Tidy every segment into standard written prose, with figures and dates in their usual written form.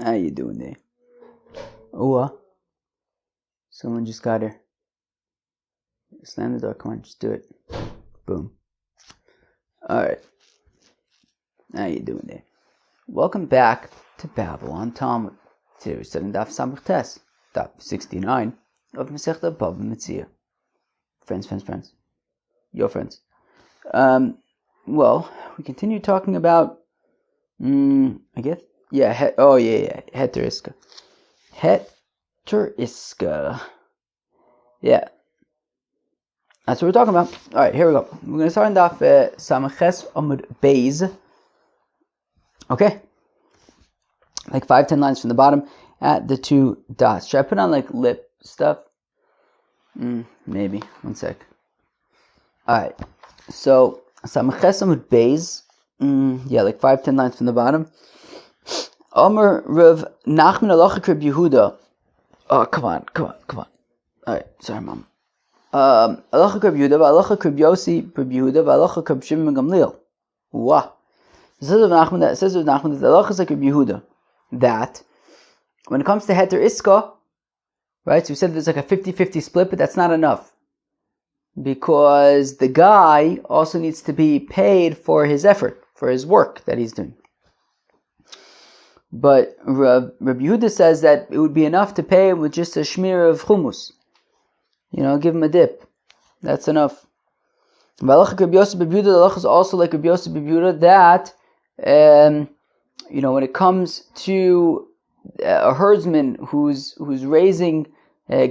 How you doing there? Oh, someone just got here. Slam the door. Come on, just do it. Boom. Alright. How you doing there? Welcome back to Babylon Talmud. Today we're studying Daf Samach Tes, Daf 69 of Masechta BavaMetzia. Friends. Your friends. Well, we continue talking about, I guess, Heter Iska. Heter Iska. Yeah. That's what we're talking about. Alright, here we go. We're going to start in Daf Samach Tes Amud Beis. Okay. Like 5-10 lines from the bottom at the two dots. Should I put on like lip stuff? Maybe. One sec. Alright. So, Samach Tes Amud Beis. Like 5-10 lines from the bottom. Omer Rav Nachman Halacha Reb Yehuda. Oh, come on. Alright, sorry, Mom. Halacha Reb Yehuda, Halacha Reb Yossi, Reb Yehuda, Halacha Reb Shimon ben Gamliel. Wow. It says of Nachman that the halacha is like Reb Yehuda, that when it comes to Heter Iska, right, so we said there's like a 50-50 split, but that's not enough. Because the guy also needs to be paid for his effort, for his work that he's doing. But Reb Yehuda says that it would be enough to pay him with just a shmir of hummus. Give him a dip. That's enough. Halacha Reb Yossi ben Yehuda, the halacha is also like Reb Yossi ben Yehuda, that when it comes to a herdsman who's raising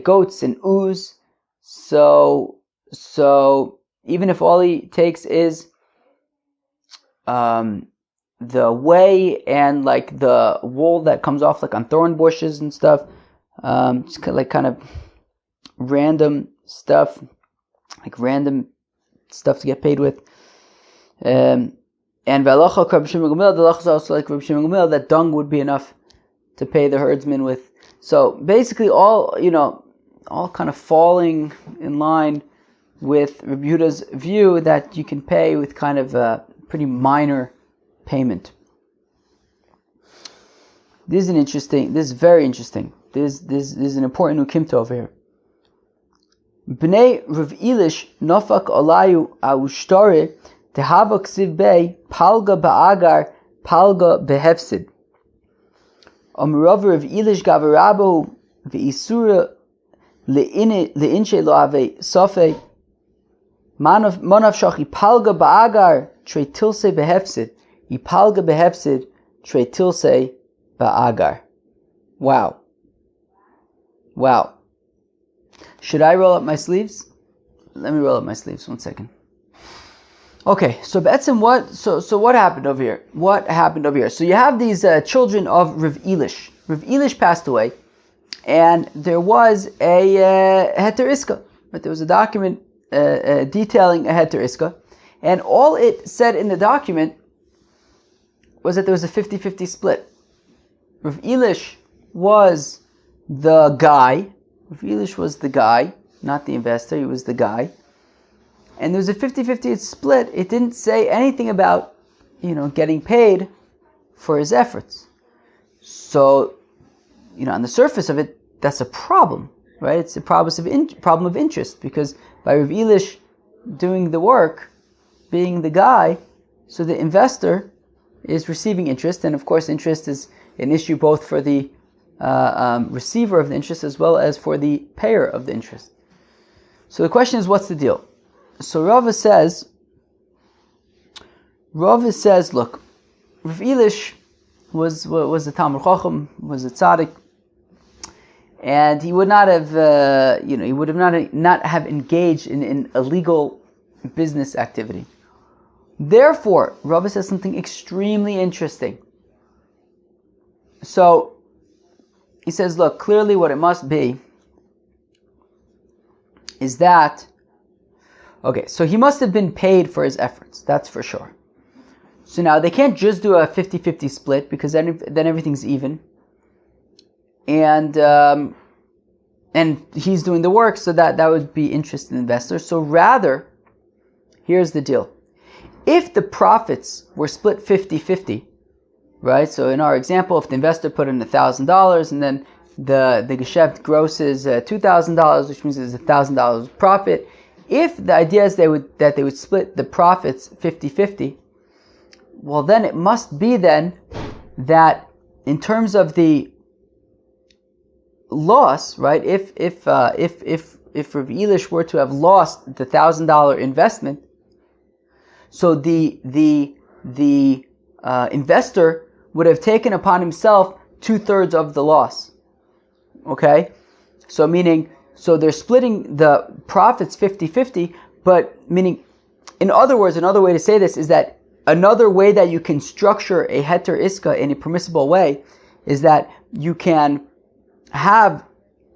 goats and ewes, so even if all he takes is the whey and like the wool that comes off like on thorn bushes and stuff, just kind of random stuff, like random stuff to get paid with. And V'alacha Reb Shimon ben Gamliel, the halacha is also like Reb Shimon ben Gamliel, that dung would be enough to pay the herdsman with. So basically all kind of falling in line with Reb Yehuda's view that you can pay with kind of a pretty minor payment. This is very interesting. This is an important ukimta over here. Bnei Rav Elish nofak olayu aushtare tehava ksiv bei palga ba'agar palga behefsid. Rav Elish gavarabu ve'isura leinshe lo ave sofe manav shachi palga ba'agar tre tilse behefsid ipalga behefsid tre tilse ba'agar. Wow. Should I roll up my sleeves? Let me roll up my sleeves. 1 second. Okay, so what happened over here? So you have these children of Rav Elish. Rav Elish passed away, and there was a Heter Iska. But there was a document detailing a Heter Iska, and all it said in the document was that there was a 50-50 split. Rav Elish was the guy. Rav Elish was the guy, not the investor, he was the guy. And there was a 50-50 split. It didn't say anything about, getting paid for his efforts. So, on the surface of it, that's a problem, right? It's a problem of interest, because by Rav Elish doing the work, being the guy, so the investor is receiving interest, and of course interest is an issue both for the receiver of the interest as well as for the payer of the interest. So the question is, what's the deal? So Rava says, look, Rav Elish was a Talmud Chacham, was a tzaddik, and he would not have, he would have not have engaged in illegal business activity. Therefore, Rava says something extremely interesting. So he says, look, clearly what it must be is that, okay, so he must have been paid for his efforts, that's for sure. So now they can't just do a 50-50 split, because then everything's even. And he's doing the work, so that would be interest in the investor. So rather, here's the deal. If the profits were split 50-50, right? So in our example, if the investor put in $1,000 and then the geschäft grosses $2,000, which means there's $1,000 profit. If the idea is they would split the profits 50-50, well then it must be then that in terms of the loss, right? If Rav Elish were to have lost the $1,000 investment, so the investor would have taken upon himself 2/3 of the loss. Okay, so they're splitting the profits 50-50, but meaning, in other words, another way to say this is that another way that you can structure a heter iska in a permissible way is that you can have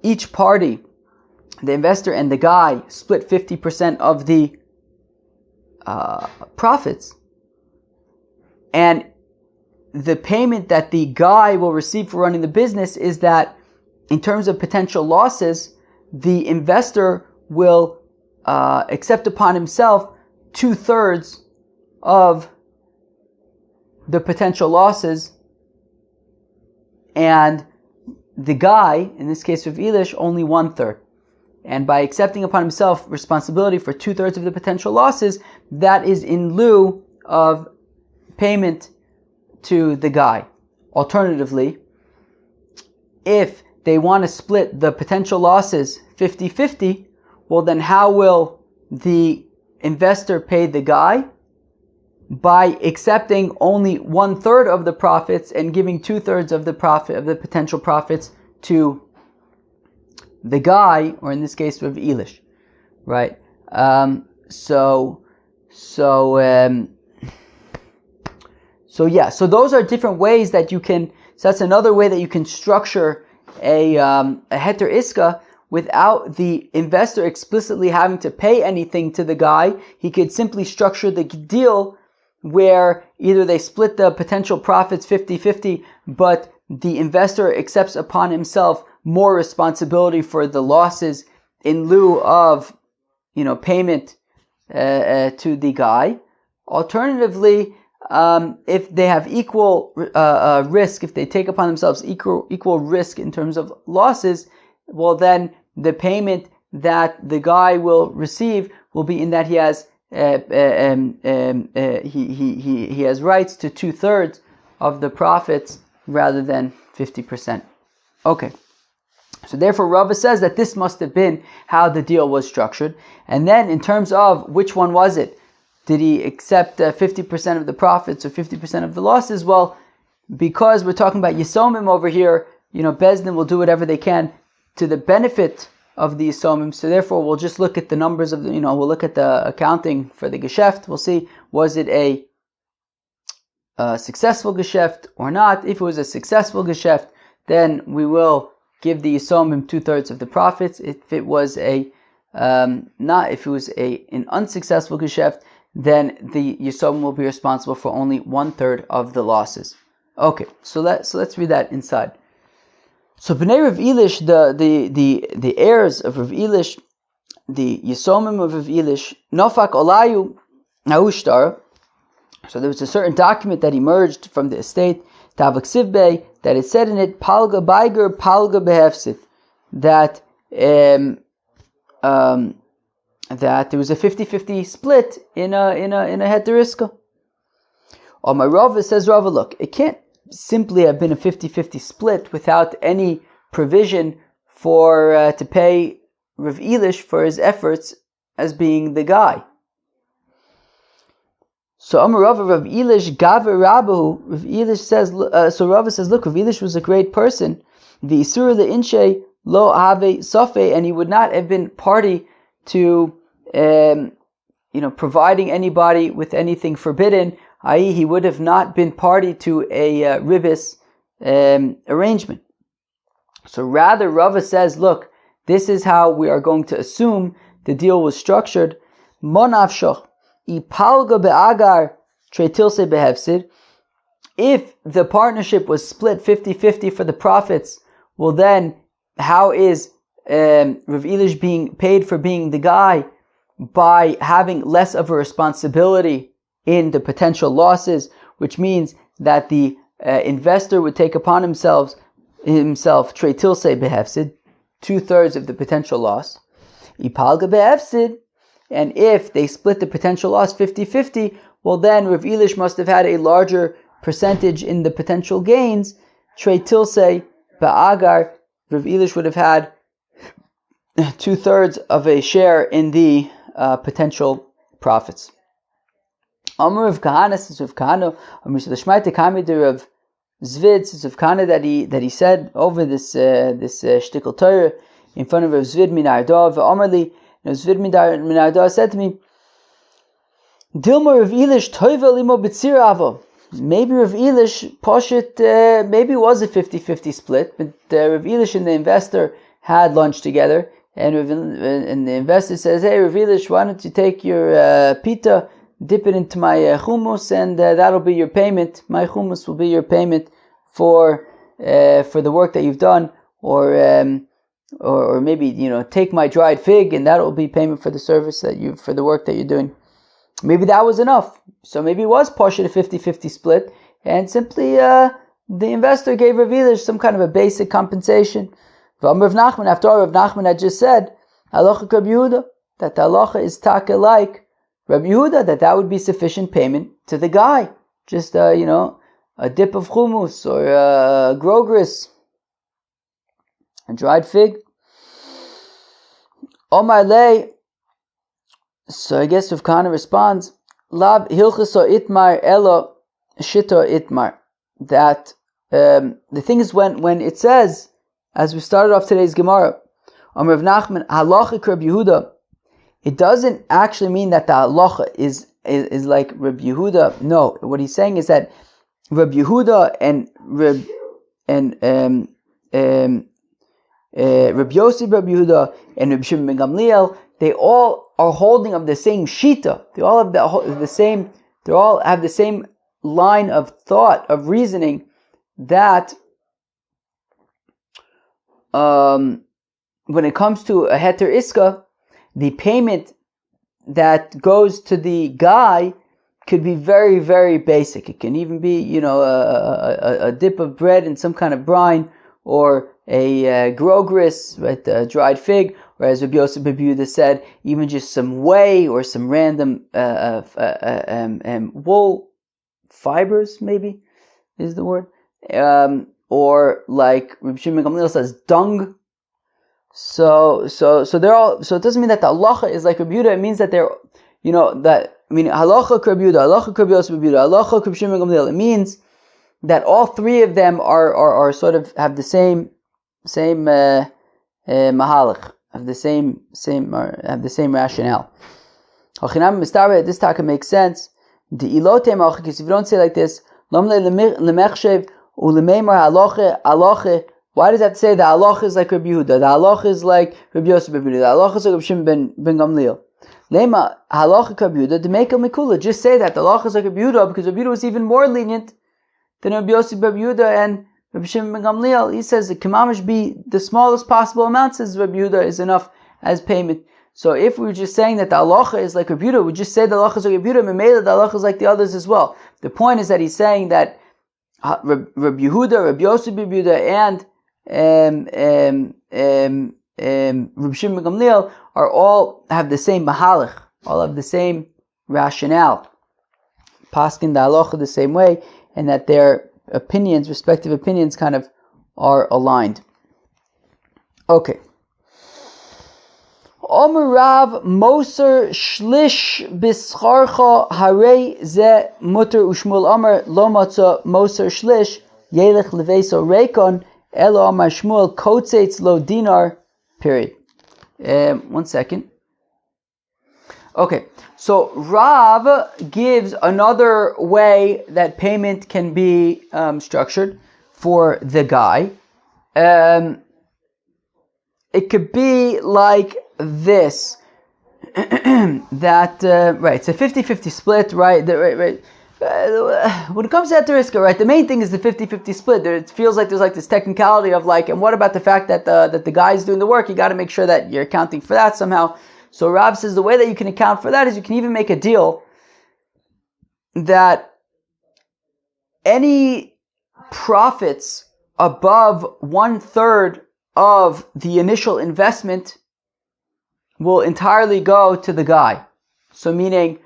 each party, the investor and the guy, split 50% of the profits, and the payment that the guy will receive for running the business is that in terms of potential losses, the investor will accept upon himself 2/3 of the potential losses, and the guy, in this case of Elish, only 1/3. And by accepting upon himself responsibility for 2/3 of the potential losses, that is in lieu of payment to the guy. Alternatively, if they want to split the potential losses 50-50, well then how will the investor pay the guy? By accepting only 1/3 of the profits and giving 2/3 of the profit of the potential profits to the guy, or in this case Rav Elish, right? So those are different ways that you can. So that's another way that you can structure a heter iska without the investor explicitly having to pay anything to the guy. He could simply structure the deal where either they split the potential profits 50-50, but the investor accepts upon himself more responsibility for the losses in lieu of, payment to the guy. Alternatively, if they have equal risk, if they take upon themselves equal risk in terms of losses, well then the payment that the guy will receive will be in that he has he has rights to 2/3 of the profits rather than 50%. Okay. So therefore Rava says that this must have been how the deal was structured. And then in terms of which one was it? Did he accept 50% of the profits or 50% of the losses? Well, because we're talking about Yisomim over here, Bezdin will do whatever they can to the benefit of the Yisomim. So therefore we'll just look at the numbers of we'll look at the accounting for the Geschäft. We'll see, was it a successful Geschäft or not? If it was a successful Geschäft, then we will give the Yisomim 2/3 of the profits. If it was an unsuccessful Geschäft, then the Yisomim will be responsible for only 1/3 of the losses. Okay, so let's read that inside. So Bnei Rav Elish, the heirs of Rav Elish, the Yisomim of Rav Elish, Nofak Olayu Naushtar. So there was a certain document that emerged from the estate, Tavak Sivbei, that it said in it, Palga Baiger, Palga Behefsit, that that there was a 50-50 split in a heter iska. On my Rava, says Rava, look, it can't simply have been a 50-50 split without any provision for to pay Rav Elish for his efforts as being the guy. So Amar Rava, Rav Elish Gaver Rabahu, Rav Elish says, so Rava says, look, Rav Elish was a great person, V'isur le'inshe lo have safe, and he would not have been party to providing anybody with anything forbidden, i.e. he would have not been party to a ribis arrangement. So rather Rava says, look, this is how we are going to assume the deal was structured. Monavshoch ipalga be'agar tretilse behefsid. If the partnership was split 50-50 for the profits, well then how is Rav Elish being paid for being the guy? By having less of a responsibility in the potential losses, which means that the investor would take upon himself trei tilsei behefsid, 2/3 of the potential loss. Ipalga behefsid, and if they split the potential loss 50-50, well then Rav Elish must have had a larger percentage in the potential gains. Trei tilsei be'agar, Rav Elish would have had 2/3 of a share in the potential profits. Amar of Kahana, says Rav Kahana, Amar the Shmaita Kamidir of Zvid, says Rav Kahana that he said over this shtickle Torah in front of Rav Zvid Minardah, Amarli, and Zvid Minardah said to me, Dilma Rav Elish Toiva Limo B'tzir Avo. Maybe Rav Elish Poshit, maybe it was a 50-50 split, but Rav Elish and the investor had lunch together, and the investor says, hey Rav Elish, why don't you take your pita, dip it into my hummus, and that'll be your payment. My hummus will be your payment for the work that you've done, or maybe take my dried fig, and that will be payment for the service for the work that you're doing. Maybe that was enough. So maybe it was partially a 50-50 split, and simply the investor gave Rav Elish some kind of a basic compensation. Rav Nachman, after all, Rav Nachman had just said, halacha Rabbi Yehuda, that the halacha is taka like Rabbi Yehuda, that would be sufficient payment to the guy. Just a dip of hummus, or a grogris, a dried fig. Omar lei. So I guess Rav Kahana responds, Lab hilchaso itmar elo shito itmar. That the thing is, when it says, as we started off today's Gemara, Rav Nachman halacha Rabbi Yehuda, it doesn't actually mean that the halacha is like Rabbi Yehuda. No, what he's saying is that Rabbi Yehuda and Rabbi Yossi, Rabbi Yehuda, and Rabbi Shimon ben Gamliel, they all are holding of the same shita. They all have the same. They all have the same line of thought, of reasoning, that when it comes to a heter iska, the payment that goes to the guy could be very, very basic. It can even be, a dip of bread in some kind of brine, or a grogris, right, a dried fig, or as Rabbi Yosef ben Yehuda said, even just some whey or some random wool fibers, maybe is the word, or like Rabbi Shimon ben Gamliel says, dung. So they're all. So it doesn't mean that the halacha is like Rabbi Yehuda. It means that they're, halacha Rabbi Yehuda, halacha Rabbi Yosef ben Yehuda, halacha Rabbi Shimon ben Gamliel. It means that all three of them are sort of have the same mahalach, have the same rationale. This taka makes sense. The ilote malchik, if you don't say it like this, lemechshev ulemeimar halacha. Why does that say the halacha is like Rabbi Yehuda? The halacha is like Rabbi Yosef ben Yehuda. The halacha is like Rabbi Shimon ben Gamliel. Lema halacha Rabbi Yehuda demeka mikula. Just say that the halacha is like Rabbi Yehuda, because Rabbi Yehuda was even more lenient than Rabbi Yosef ben Yehuda and Rabbi Shimon ben Gamliel. He says the kamamish be the smallest possible amount, says Rabbi Yehuda, is enough as payment. So if we were just saying that the halacha is like Rabbi Yehuda, we just say the halacha is like Rabbi Yehuda, Memela the halacha is like the others as well. The point is that he's saying that Rabbi Yehuda, Rabbi Yosef ben Yehuda, and Rabbi Shimon ben Gamliel are all have the same mahalach, all have the same rationale, paskin the halacha the same way, and that their opinions, respective opinions, kind of are aligned. Okay. Omer Rav Moser Shlish Bischarcha Harei Ze Mutter Ushmul Omer Lo Matza Moser Shlish Yelech Leveso Reikon Elo Amar Shmuel Kotzetz Lo Dinar. Period. 1 second. Okay, so Rav gives another way that payment can be structured for the guy. It could be like this. That right, it's a 50-50 split, right? When it comes to Eteriska, right, the main thing is the 50-50 split. It feels like there's like this technicality of like, and what about the fact that the guy's doing the work? You got to make sure that you're accounting for that somehow. So Rav says the way that you can account for that is you can even make a deal that any profits above 1/3 of the initial investment will entirely go to the guy. So meaning,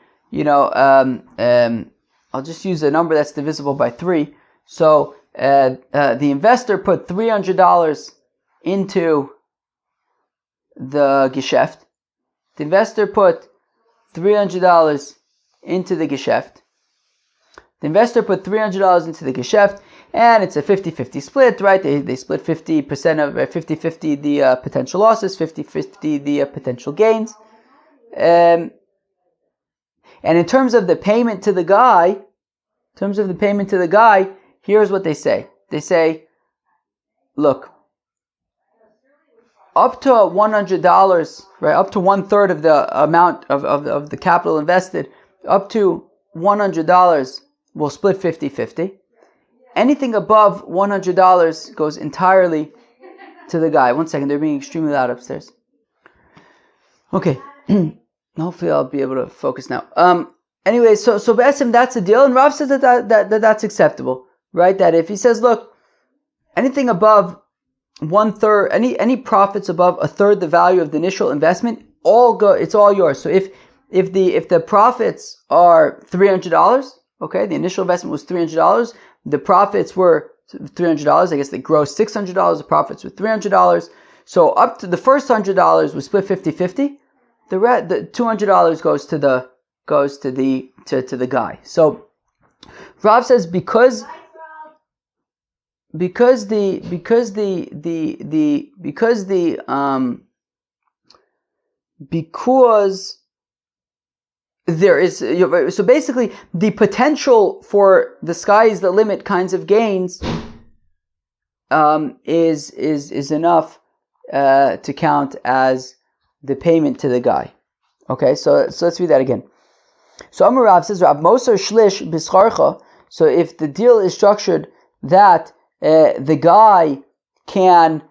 I'll just use a number that's divisible by 3. So the investor put $300 into the Geschäft. The investor put $300 into the Geschäft. The investor put $300 into the Geschäft, and it's a 50-50 split, right? They split 50% of 50-50 the potential losses, 50-50 the potential gains. And in terms of the payment to the guy, here's what they say. They say, look, up to $100, right? Up to 1/3 of the amount of the capital invested, up to $100 will split 50-50. Anything above $100 goes entirely to the guy. One second, they're being extremely loud upstairs. Okay, hopefully I'll be able to focus now. Anyway, so Be'esim, that's the deal, and Rav says that's acceptable, right? That if he says, look, anything above 1/3, any profits above 1/3 the value of the initial investment, it's all yours. So if the profits are $300, okay, the initial investment was $300, the profits were $300. I guess they grossed $600. The profits were $300. So up to the first $100 was split 50-50. The $200 goes to the guy. So Rav says because there is, so basically the potential for the sky is the limit kinds of gains is enough to count as the payment to the guy. Okay, so let's read that again. So Amar Rav says, Rav Moser Shlish Bischarcha. So if the deal is structured that the guy can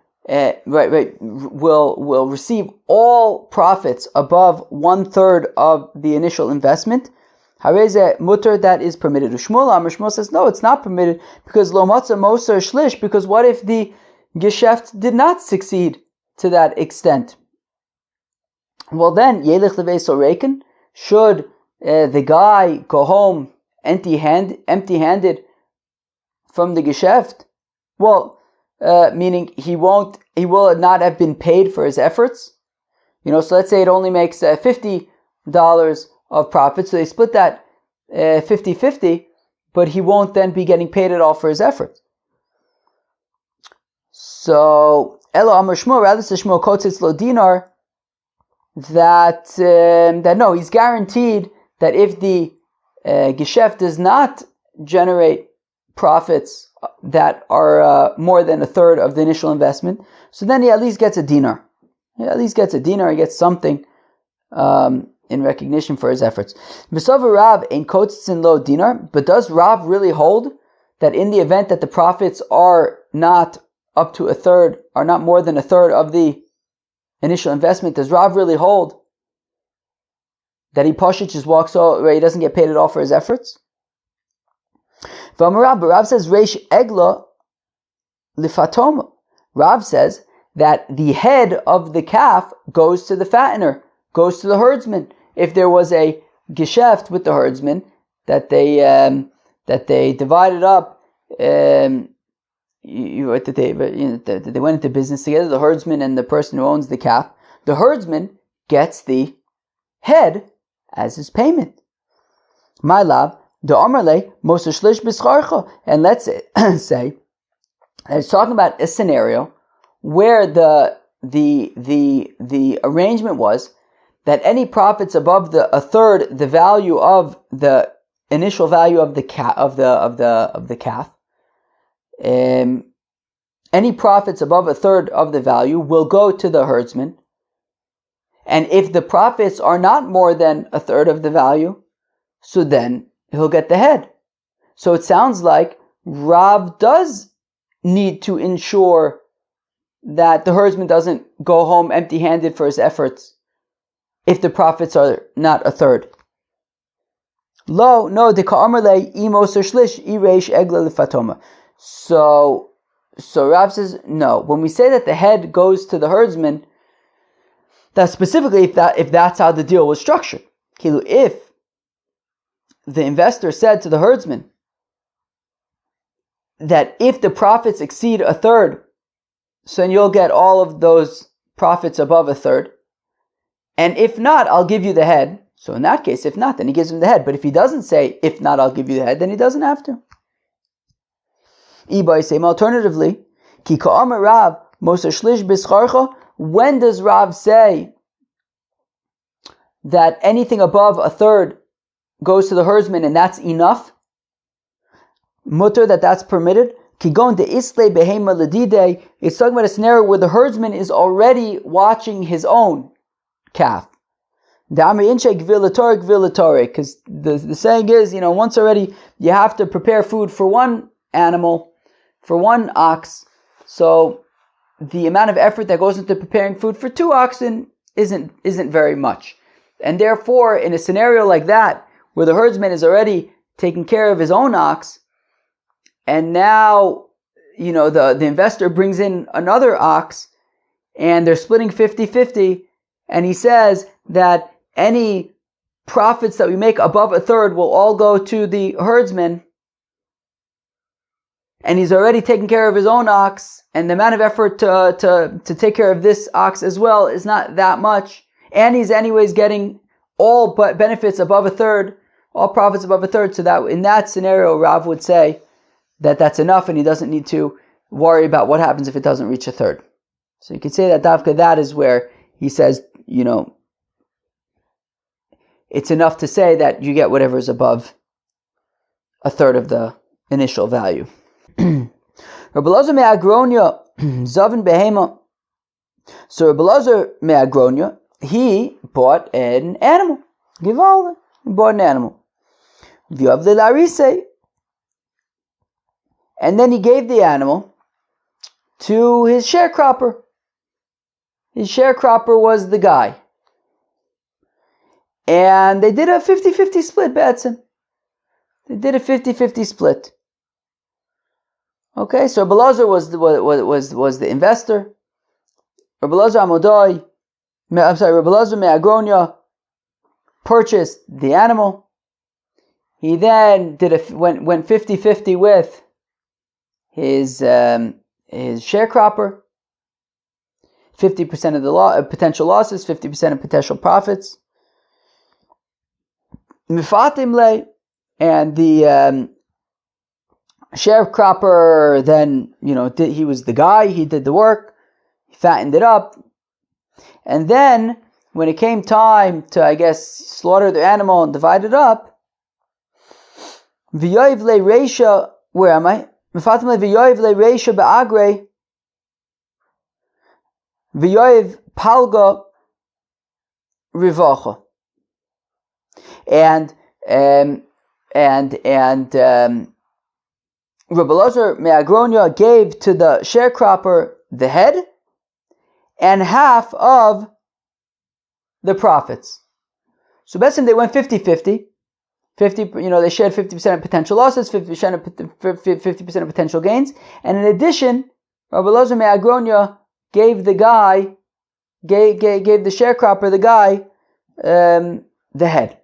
will receive all profits above 1/3 of the initial investment, Hareze mutter, that is permitted. Shmuel says no, it's not permitted because lo matza moser shlish. Because what if the Geschäft did not succeed to that extent? Well, then yelich leveis oreiken, should the guy go home empty-handed from the Geschäft? Well, meaning he will not have been paid for his efforts. So let's say it only makes $50 of profit, so they split that 50-50, but he won't then be getting paid at all for his efforts. So Elo Amar Shmuel, rather says Shmuel Kotzitz Lo Dinar, that no, he's guaranteed that if the Geschäft does not generate profits that are more than 1/3 of the initial investment, so then he at least gets a dinar. He gets something in recognition for his efforts. V'sova Rav ein kotzin lo dinar, but does Rav really hold that in the event that the profits are not up to 1/3, are not more than 1/3 of the initial investment, does Rav really hold that he Poshich just walks over, he doesn't get paid at all for his efforts? But Rav says Reish Egla Lifatoma. Rav says that the head of the calf goes to the fattener, goes to the herdsman. If there was a Geschäft with the herdsman that they divided up, they went into business together, the herdsman and the person who owns the calf, the herdsman gets the head as his payment. My love, and let's say it's talking about a scenario where the arrangement was that any profits above 1/3 the value of the initial value of the calf, any profits above 1/3 of the value will go to the herdsman, and if the profits are not more than 1/3 of the value, so then he'll get the head. So it sounds like Rav does need to ensure that the herdsman doesn't go home empty-handed for his efforts if the profits are not 1/3. Lo, no, the ka'amarle imos or shlish ireish egla lefatoma. So Rav says, no. When we say that the head goes to the herdsman, that's specifically if that's how the deal was structured. If the investor said to the herdsman that if the profits exceed a third, so then you'll get all of those profits above a third. And if not, I'll give you the head. So in that case, if not, then he gives him the head. But if he doesn't say, if not, I'll give you the head, then he doesn't have to. Alternatively, when does Rav say that anything above a third goes to the herdsman and that's enough? Mutter, that's permitted. It's talking about a scenario where the herdsman is already watching his own calf. Because the saying is, once already you have to prepare food for one animal, for one ox. So the amount of effort that goes into preparing food for 2 oxen isn't very much. And therefore, in a scenario like that, where the herdsman is already taking care of his own ox, and now, the investor brings in another ox, and they're splitting 50-50, and he says that any profits that we make above a third will all go to the herdsman, and he's already taken care of his own ox, and the amount of effort to take care of this ox as well is not that much, and he's anyways getting all but benefits above a third, all profits above a third, so that in that scenario, Rav would say that that's enough, and he doesn't need to worry about what happens if it doesn't reach a third. So you could say that Davka, that is where he says, it's enough to say that you get whatever is above a third of the initial value. Rabbi Elazar me'Agronia zavin behema. So Rabbi Elazar me'Agronia, he bought an animal. Givalda, he bought an animal. V'yav le'larisei, and then he gave the animal to his sharecropper. His sharecropper was the guy. And they did a 50-50 split, Batson. They did a 50-50 split. Okay, so Rabbi Elazar was the investor. Rabbi Elazar Rabbi Elazar me'Agronia purchased the animal. He then went 50-50 with his sharecropper. 50% of the potential losses, 50% of potential profits. Mifatimle, and the sharecropper then, he was the guy, he did the work, he fattened it up, and then when it came time to, slaughter the animal and divide it up, V'yoiv le reisha, where am I? Mifatimle v'yoiv le reisha ba'agre, V'yoiv palga rivacha. And Rabbi Elazar me'Agronia gave to the sharecropper the head and half of the profits. So basically they went 50-50. They shared 50% of potential losses, 50% of potential gains. And in addition, Rabbi Elazar me'Agronia gave the sharecropper, the guy, the head.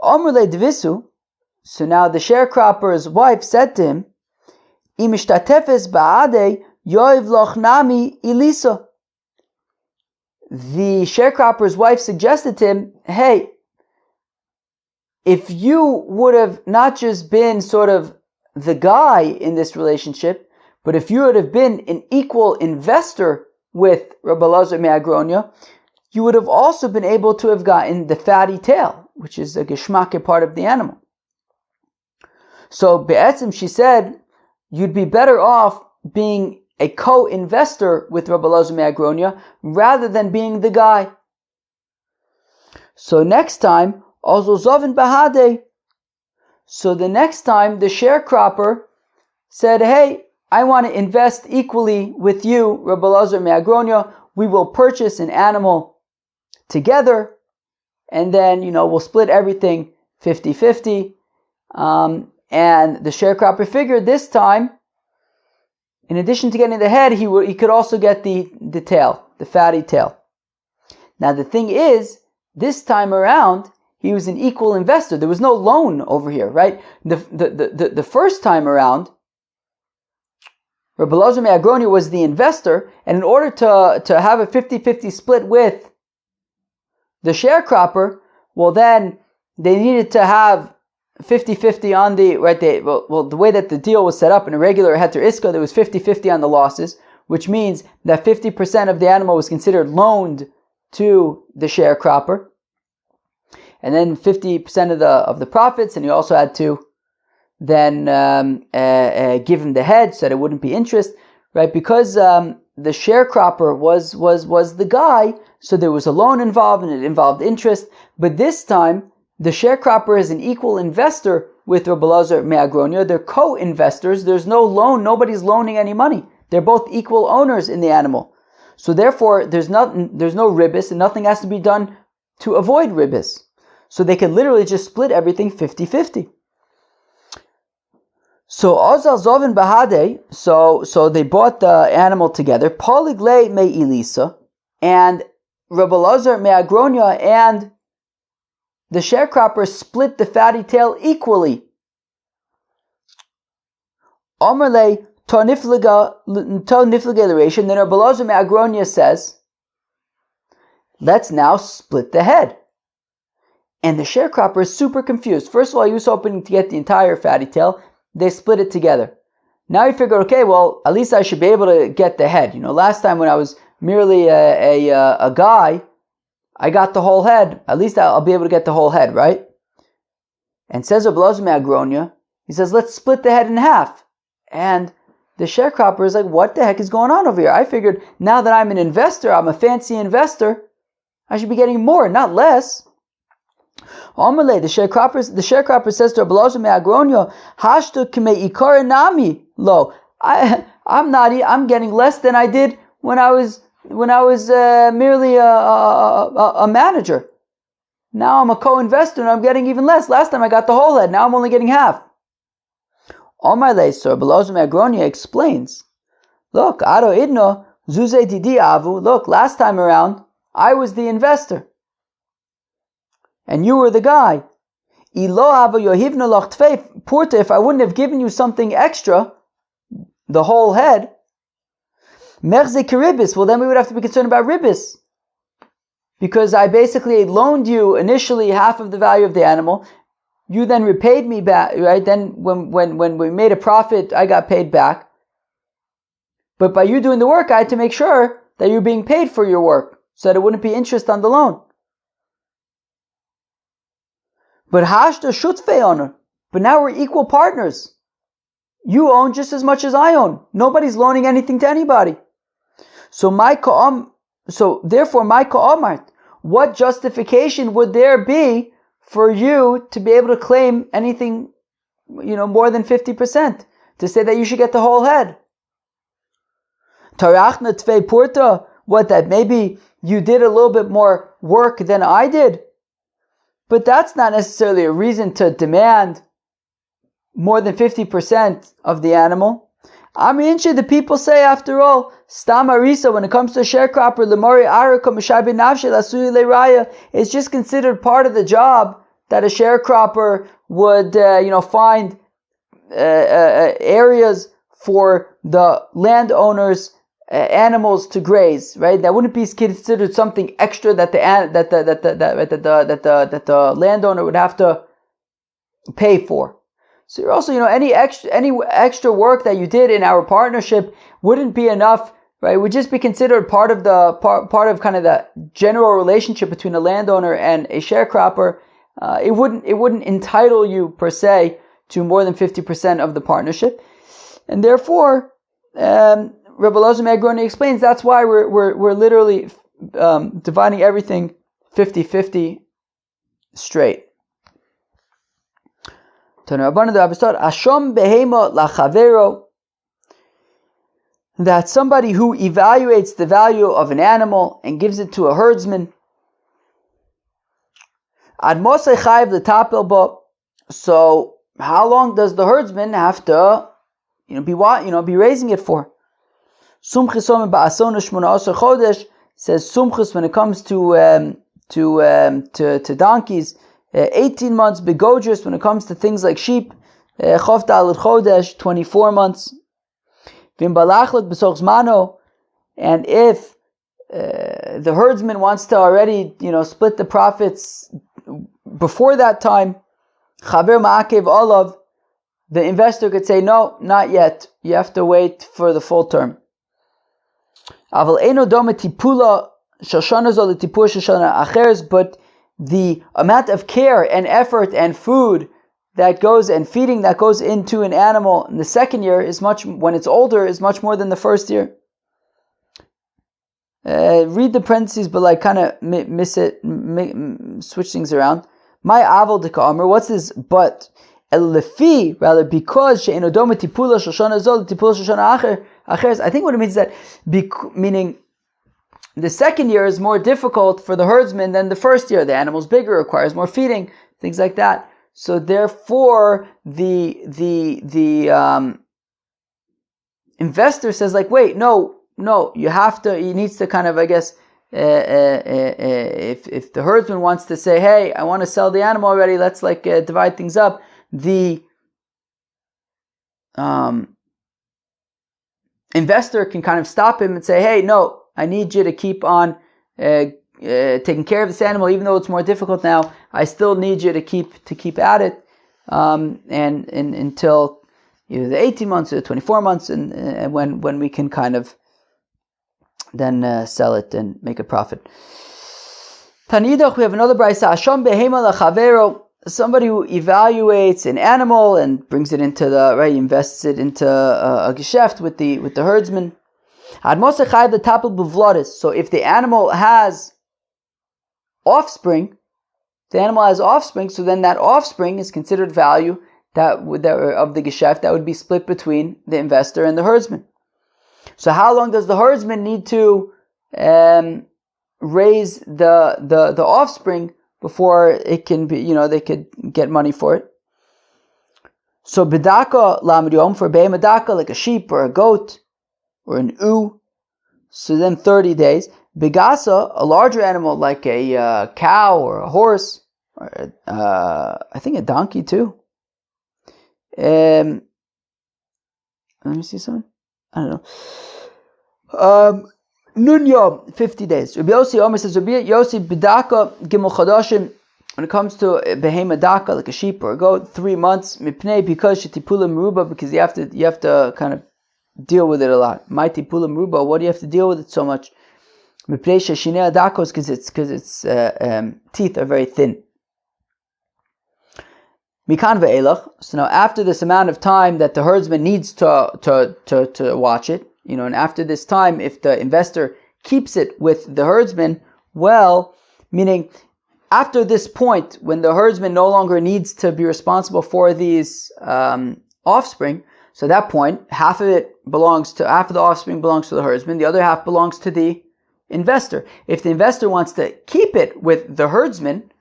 Omrle Dvisu, so now the sharecropper's wife said to him, Imishtatefes ba'ade yoiv loch nami ilisa. The sharecropper's wife suggested to him, hey, if you would have not just been sort of the guy in this relationship, but if you would have been an equal investor with Rabbi Elazar me'Agronia, you would have also been able to have gotten the fatty tail, which is a geschmacke part of the animal. So be'etzim, she said, you'd be better off being a co-investor with Rabbi Elazar me'Agronia rather than being the guy. So next time, also zovin bahade. So the next time, the sharecropper said, hey, I want to invest equally with you, Rabbi Elazar me'Agronia. We will purchase an animal together, and then, we'll split everything 50-50. And the sharecropper figured this time, in addition to getting the head, he could also get the tail, the fatty tail. Now the thing is, this time around, he was an equal investor. There was no loan over here, right? The first time around, Rabbi Elazar Me'agronia was the investor, and in order to have a 50-50 split with the sharecropper, well then they needed to have 50-50 on the, right, the way that the deal was set up in a regular heter iska, there was 50-50 on the losses, which means that 50% of the animal was considered loaned to the sharecropper, and then 50% of the profits, and you also had to then give him the head so that it wouldn't be interest, right? Because the sharecropper was the guy, so there was a loan involved and it involved interest. But this time, the sharecropper is an equal investor with Rabbi Elazar Me'agronia. They're co-investors. There's no loan. Nobody's loaning any money. They're both equal owners in the animal. So therefore, there's no ribis, and nothing has to be done to avoid ribis. So they can literally just split everything 50-50. So Ozal Zovin Bahade, so they bought the animal together. Poligle me Elisa, and Rabbi Elazar Me'agronia and the sharecropper split the fatty tail equally. Omerle Tonifliga Leration. Then Rabbi Elazar Me'agronia says, let's now split the head. And the sharecropper is super confused. First of all, he was hoping to get the entire fatty tail. They split it together. Now he figured, okay, well, at least I should be able to get the head. Last time when I was merely a guy, I got the whole head. At least I'll be able to get the whole head, right? And says Rabbi Elazar Me'agronia, he says, let's split the head in half. And the sharecropper is like, what the heck is going on over here? I figured now that I'm an investor, I'm a fancy investor, I should be getting more, not less. Omerle, the sharecropper says to Rabbi Elazar Me'agronia, Hashtu k'mei ikar nami lo. I'm getting less than I did when I was merely a manager. Now I'm a co-investor and I'm getting even less. Last time I got the whole head. Now I'm only getting half. Omerle, so Rabbi Elazar Me'agronia explains. Look, Ado idno zuze didi avu. Look, last time around I was the investor. And you were the guy. If I wouldn't have given you something extra, the whole head, well then we would have to be concerned about ribis. Because I basically loaned you initially half of the value of the animal. You then repaid me back, right? Then when we made a profit, I got paid back. But by you doing the work, I had to make sure that you're being paid for your work, so that it wouldn't be interest on the loan. But now we're equal partners. You own just as much as I own. Nobody's loaning anything to anybody. So therefore, my ka'amart, what justification would there be for you to be able to claim anything, more than 50%, to say that you should get the whole head? Tarachna tvei purta, what, that maybe you did a little bit more work than I did? But that's not necessarily a reason to demand more than 50% of the animal. Aminche, the people say, after all, Stam Arisa, when it comes to a sharecropper, Lemori Araka Mishabi Navshe Lasui Leiraya, it's just considered part of the job that a sharecropper would, find areas for the landowners' animals to graze, right? That wouldn't be considered something extra that the landowner would have to pay for. So you're also, any extra work that you did in our partnership wouldn't be enough, right? It would just be considered part of kind of the general relationship between a landowner and a sharecropper. It wouldn't entitle you per se to more than 50% of the partnership, and therefore, Rabbi Elazar Me'agronia explains that's why we're literally dividing everything 50-50 straight. That somebody who evaluates the value of an animal and gives it to a herdsman, so how long does the herdsman have to, be raising it for? Sumchis says sumchis when it comes to donkeys, 18 months. Begodris when it comes to things like sheep, chof daled chodesh, 24 months. Vimbalachlet b'soch zmano, and if the herdsman wants to already, split the profits before that time, chaver ma'akev olav, the investor could say, no, not yet. You have to wait for the full term. Aval eno dome tipula shoshana zol tipur shoshana acheres, but the amount of care and effort and food that goes and feeding that goes into an animal in the second year is much, when it's older, is much more than the first year. Read the parentheses, but kind of miss it, switch things around. My aval de ka'amer, what's this but? El-lefi, rather, because she'en odoma tipula shoshana zol tipula shoshana acheres. I think what it means is that, meaning the second year is more difficult for the herdsman than the first year. The animal's bigger, requires more feeding, things like that. So therefore, the investor says wait, no, you have to. He needs to kind of, I guess, if the herdsman wants to say, hey, I want to sell the animal already, let's divide things up. The investor can kind of stop him and say, hey, no, I need you to keep on taking care of this animal, even though it's more difficult now. I still need you to keep at it, and until either the 18 months or the 24 months, and when we can kind of then sell it and make a profit. Tanidach, we have another brayso. Asham behema lachavero. Somebody who evaluates an animal and brings it into invests it into a geschäft with the herdsman. So if the animal has offspring, so then that offspring is considered value that of the geschäft that would be split between the investor and the herdsman. So how long does the herdsman need to raise the offspring before it can be, they could get money for it? So bedaka lamriom, for behemadaka, like a sheep or a goat or an ewe, so then 30 days. Begasa, a larger animal like a cow or a horse, or I think a donkey too. Let me see something. I don't know. Nunyom, 50 days. Rabbi Yossi Omer says, Rabbi Yossi bidaka gimel chadashim, when it comes to behema daka, like a sheep or a goat, 3 months. Mipnei, because shetipula meruba, because you have to kind of deal with it a lot. My tipula meruba, what do you have to deal with it so much? Mipnei sheshinei adakos, because its teeth are very thin. Mikan ve'elach. So now, after this amount of time that the herdsman needs to watch it, and after this time, if the investor keeps it with the herdsman, well, meaning after this point, when the herdsman no longer needs to be responsible for these offspring, so at that point, half of the offspring belongs to the herdsman, the other half belongs to the investor. If the investor wants to keep it with the herdsman,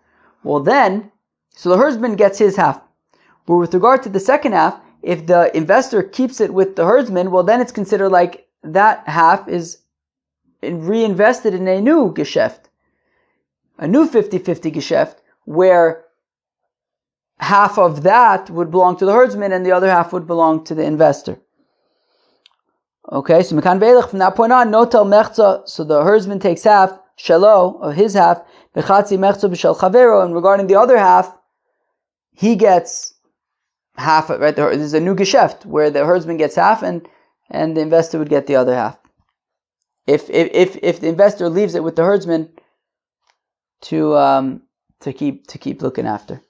well then, so the herdsman gets his half. But with regard to the second half, if the investor keeps it with the herdsman, well then it's considered like that half is reinvested in a new geschäft. A new 50-50 geschäft, where half of that would belong to the herdsman and the other half would belong to the investor. Okay, so Mekan Ve'elach, from that point on, Notel Mechza, so the herdsman takes half, Shelo, of his half, Bechatzi Mechza B'Shel Chavero, and regarding the other half, he gets half, right? This is a new geschäft where the herdsman gets half and the investor would get the other half. If the investor leaves it with the herdsman to keep looking after.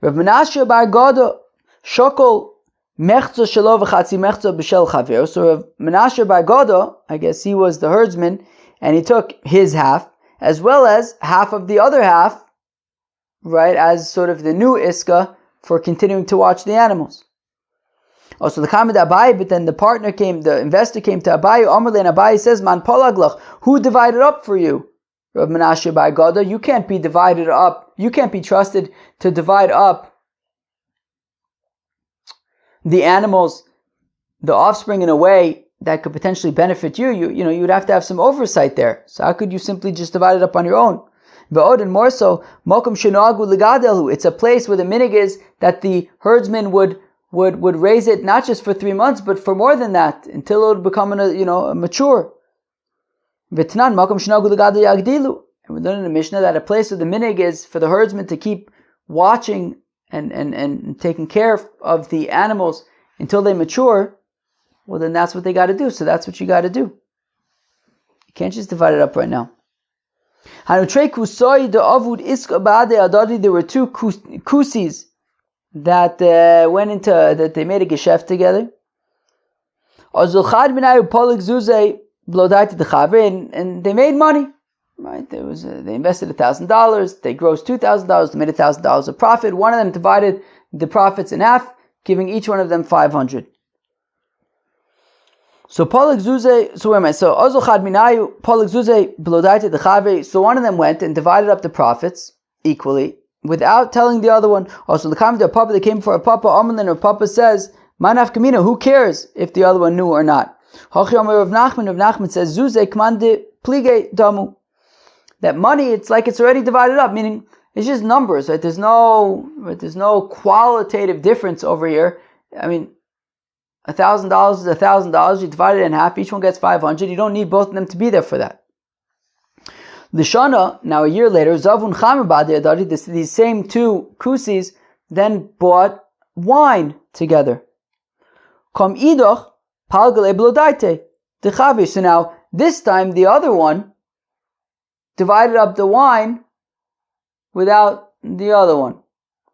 Rav Menashe bar Goda shokol mechza shelo v'chatzi mechza b'shel chaver. So Rav Menashe bar Goda, I guess he was the herdsman, and he took his half as well as half of the other half, right, as sort of the new iska for continuing to watch the animals. Also, the comment Abai, but then the investor came to Abai, Omerle, and Abai says, Man polaglach, who divided up for you? Rav Menashe bar Goda, you can't be divided up, you can't be trusted to divide up the animals, the offspring, in a way that could potentially benefit you, you would have to have some oversight there. So how could you simply just divide it up on your own? And more so, it's a place where the minig is that the herdsman would raise it not just for 3 months, but for more than that, until it would become a mature. And we learn in the Mishnah that a place where the minig is for the herdsman to keep watching and taking care of the animals until they mature, well, then that's what they got to do. So that's what you got to do. You can't just divide it up right now. There were 2 kusis that that they made a geschäft together. And they made money. Right? They invested $1,000. They grossed $2,000. They made $1,000 of profit. One of them divided the profits in half, giving each one of them 500. So Polik Zuze, so where am I? So Ozochad Minayu, Polik Zuze, Blodaite the Chave. So one of them went and divided up the profits equally without telling the other one. Also, the comment of Papa, they came for a Papa, Amalin, or Papa says, Manaf Kamina, who cares if the other one knew or not? Hochi Omer of Nachman says, Zuze Kmande Plige Damu. That money, it's like it's already divided up, meaning it's just numbers, right? There's no qualitative difference over here. I mean, $1,000 is $1,000. You divide it in half. Each one gets 500. You don't need both of them to be there for that. Lishana, now a year later, Zavun Chamer these same 2 kusis then bought wine together. Kom idoch palgale blodaite dechavi. So now this time the other one divided up the wine without the other one.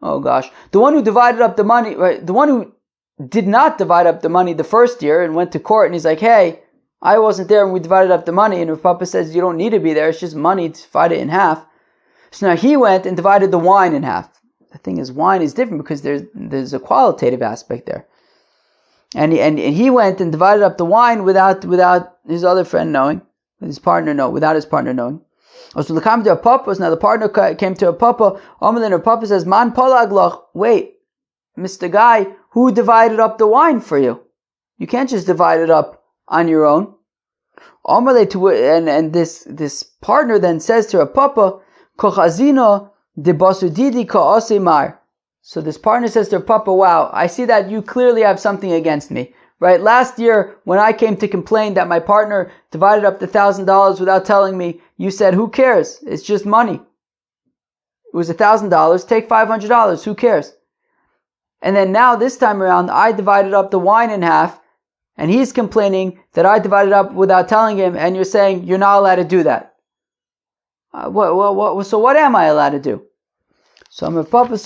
Oh gosh, the one who divided up the money, right? The one who did not divide up the money the first year and went to court and he's like, hey, I wasn't there when we divided up the money, and if Papa says you don't need to be there, it's just money, to divide it in half. So now he went and divided the wine in half. The thing is, wine is different because there's a qualitative aspect there. And he went and divided up the wine without his other friend knowing, without his partner knowing. Also, the comment to a Papa, now the partner came to a Papa, and a Papa says, Man Palaglach, wait, Mr. Guy, who divided up the wine for you? You can't just divide it up on your own. And this partner then says to a Papa, Kochazino de basudidi ka'asemar. So this partner says to her Papa, wow, I see that you clearly have something against me. Right? Last year, when I came to complain that my partner divided up the $1,000 without telling me, you said, who cares? It's just money. It was $1,000. Take $500. Who cares? And then now, this time around, I divided up the wine in half, and he's complaining that I divided up without telling him, and you're saying you're not allowed to do that. So what am I allowed to do? So Papa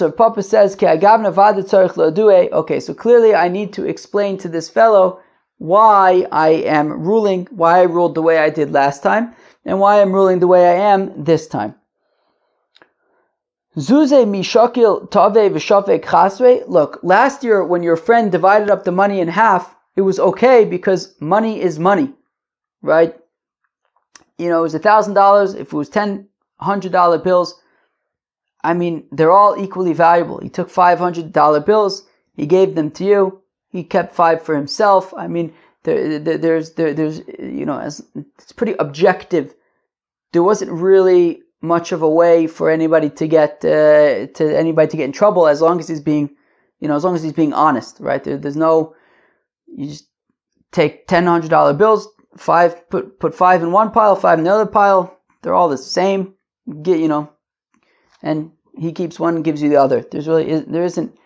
says, okay, so clearly I need to explain to this fellow why I ruled the way I did last time, and why I'm ruling the way I am this time. Look, last year when your friend divided up the money in half, it was okay because money is money, right? You know, it was $1,000. If it was $100 bills, I mean, they're all equally valuable. He took $500 bills, he gave them to you, he kept 5 for himself. I mean, there's it's pretty objective. There wasn't really much of a way for anybody to get in trouble as long as he's being honest, right? There's no, you just take $100 bills, put 5 in one pile, 5 in the other pile. They're all the same. And he keeps one and gives you the other. There isn't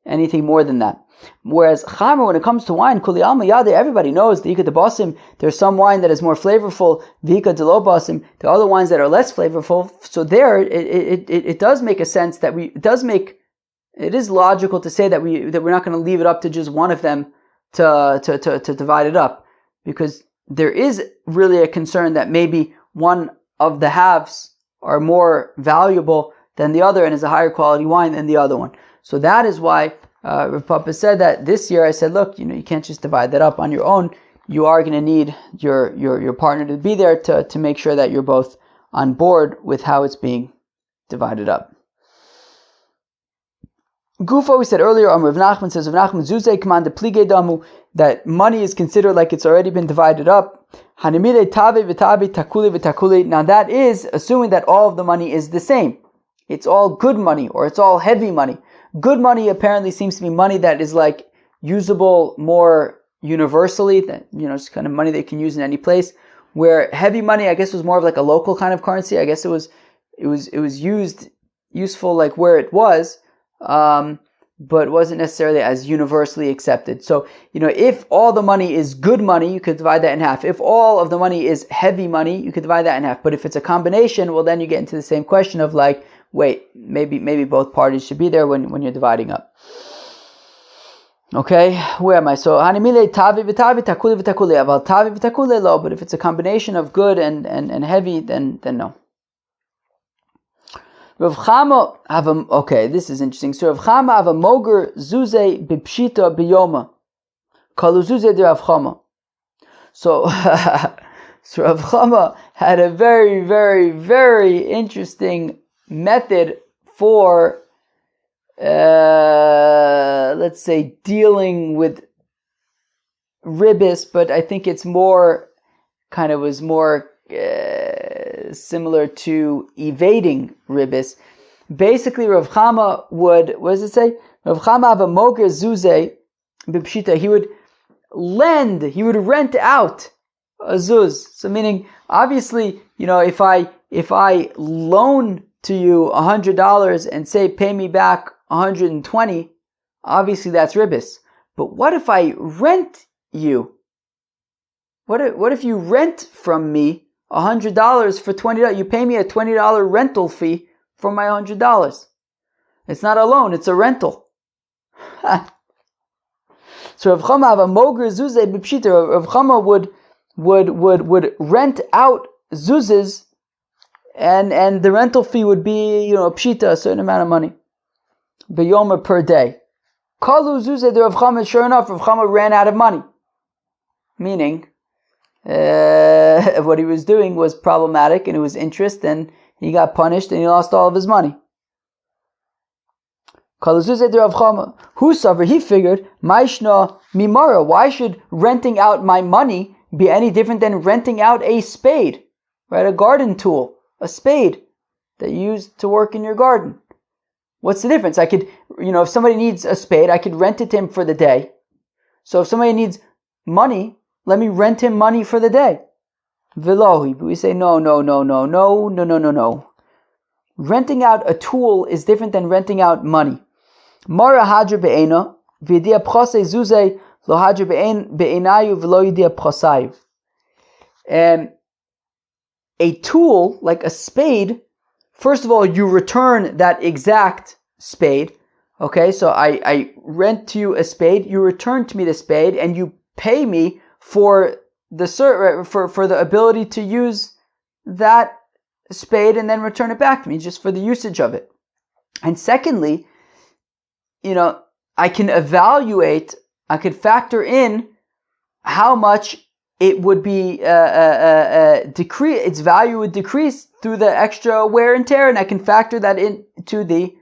anything more than that. Whereas Chamer, when it comes to wine, Kuli Alma Yade, everybody knows the Ika de Basim, there's some wine that is more flavorful, the Ika de Lo Basim, the other wines that are less flavorful. So there, it does make a sense that it is logical to say that we're not going to leave it up to just one of them to divide it up, because there is really a concern that maybe one of the halves are more valuable than the other and is a higher quality wine than the other one. So that is why Rav Papa said that this year. I said, look, you can't just divide that up on your own. You are going to need your partner to be there to make sure that you're both on board with how it's being divided up. Gufo, we said earlier, Rav Nachman says, Rav Nachman Zuzei command plige damu, that money is considered like it's already been divided up. Hanimide tabe v'tabe takuli v'takuli. Now that is assuming that all of the money is the same. It's all good money or it's all heavy money. Good money apparently seems to be money that is like usable more universally, that it's kind of money that you can use in any place. Where heavy money, I guess, was more of like a local kind of currency. I guess it was useful like where it was. But wasn't necessarily as universally accepted. So, if all the money is good money, you could divide that in half. If all of the money is heavy money, you could divide that in half. But if it's a combination, well, then you get into the same question of like, wait, maybe both parties should be there when you're dividing up. Okay, where am I? So, hanimile tavi v'tavi takuli v'takuli. Aval tavi v'takuli lo. But if it's a combination of good and heavy, then no. Rav Chama okay, this is interesting. So Rav Chama have a moger zuze bipshita biyoma. Kalu zuze de Rav Chama. So Rav Chama had a very, very, very interesting method for, let's say, dealing with ribis, but I think it's more similar to evading ribis. Basically, Rav Chama would, what does it say? Rav Chama have a moger zuze b'pshita. He would rent out a zuz. So meaning, obviously, if I loan to you $100 and say pay me back $120, obviously that's ribis. But what if I rent you? What if you rent from me $100 for $20? You pay me a $20 rental fee for my $100. It's not a loan; it's a rental. So Rav Chama have a moger zuze b'pshita. Rav Chama would rent out zuzes, and the rental fee would be pshita, a certain amount of money, b'yoma per day. Kalu zuze de Rav Chama. Sure enough, Rav Chama ran out of money. Meaning, what he was doing was problematic, and it was interest, and he got punished, and he lost all of his money. Who suffered? He figured, Maishna mimara. Why should renting out my money be any different than renting out a spade, right? A garden tool, a spade that you use to work in your garden. What's the difference? I could, if somebody needs a spade, I could rent it to him for the day. So if somebody needs money, let me rent him money for the day. Velohi. But we say, no. Renting out a tool is different than renting out money. Mara hadra be'ena, v'yidia pchosei zuzei, lo hadra be'enayu v'lo yidia pchosayu. A tool, like a spade, first of all, you return that exact spade. Okay, so I rent to you a spade, you return to me the spade, and you pay me for the ability to use that spade and then return it back to me, just for the usage of it. And secondly, I can evaluate, I could factor in how much it would be its value would decrease through the extra wear and tear, and I can factor that into the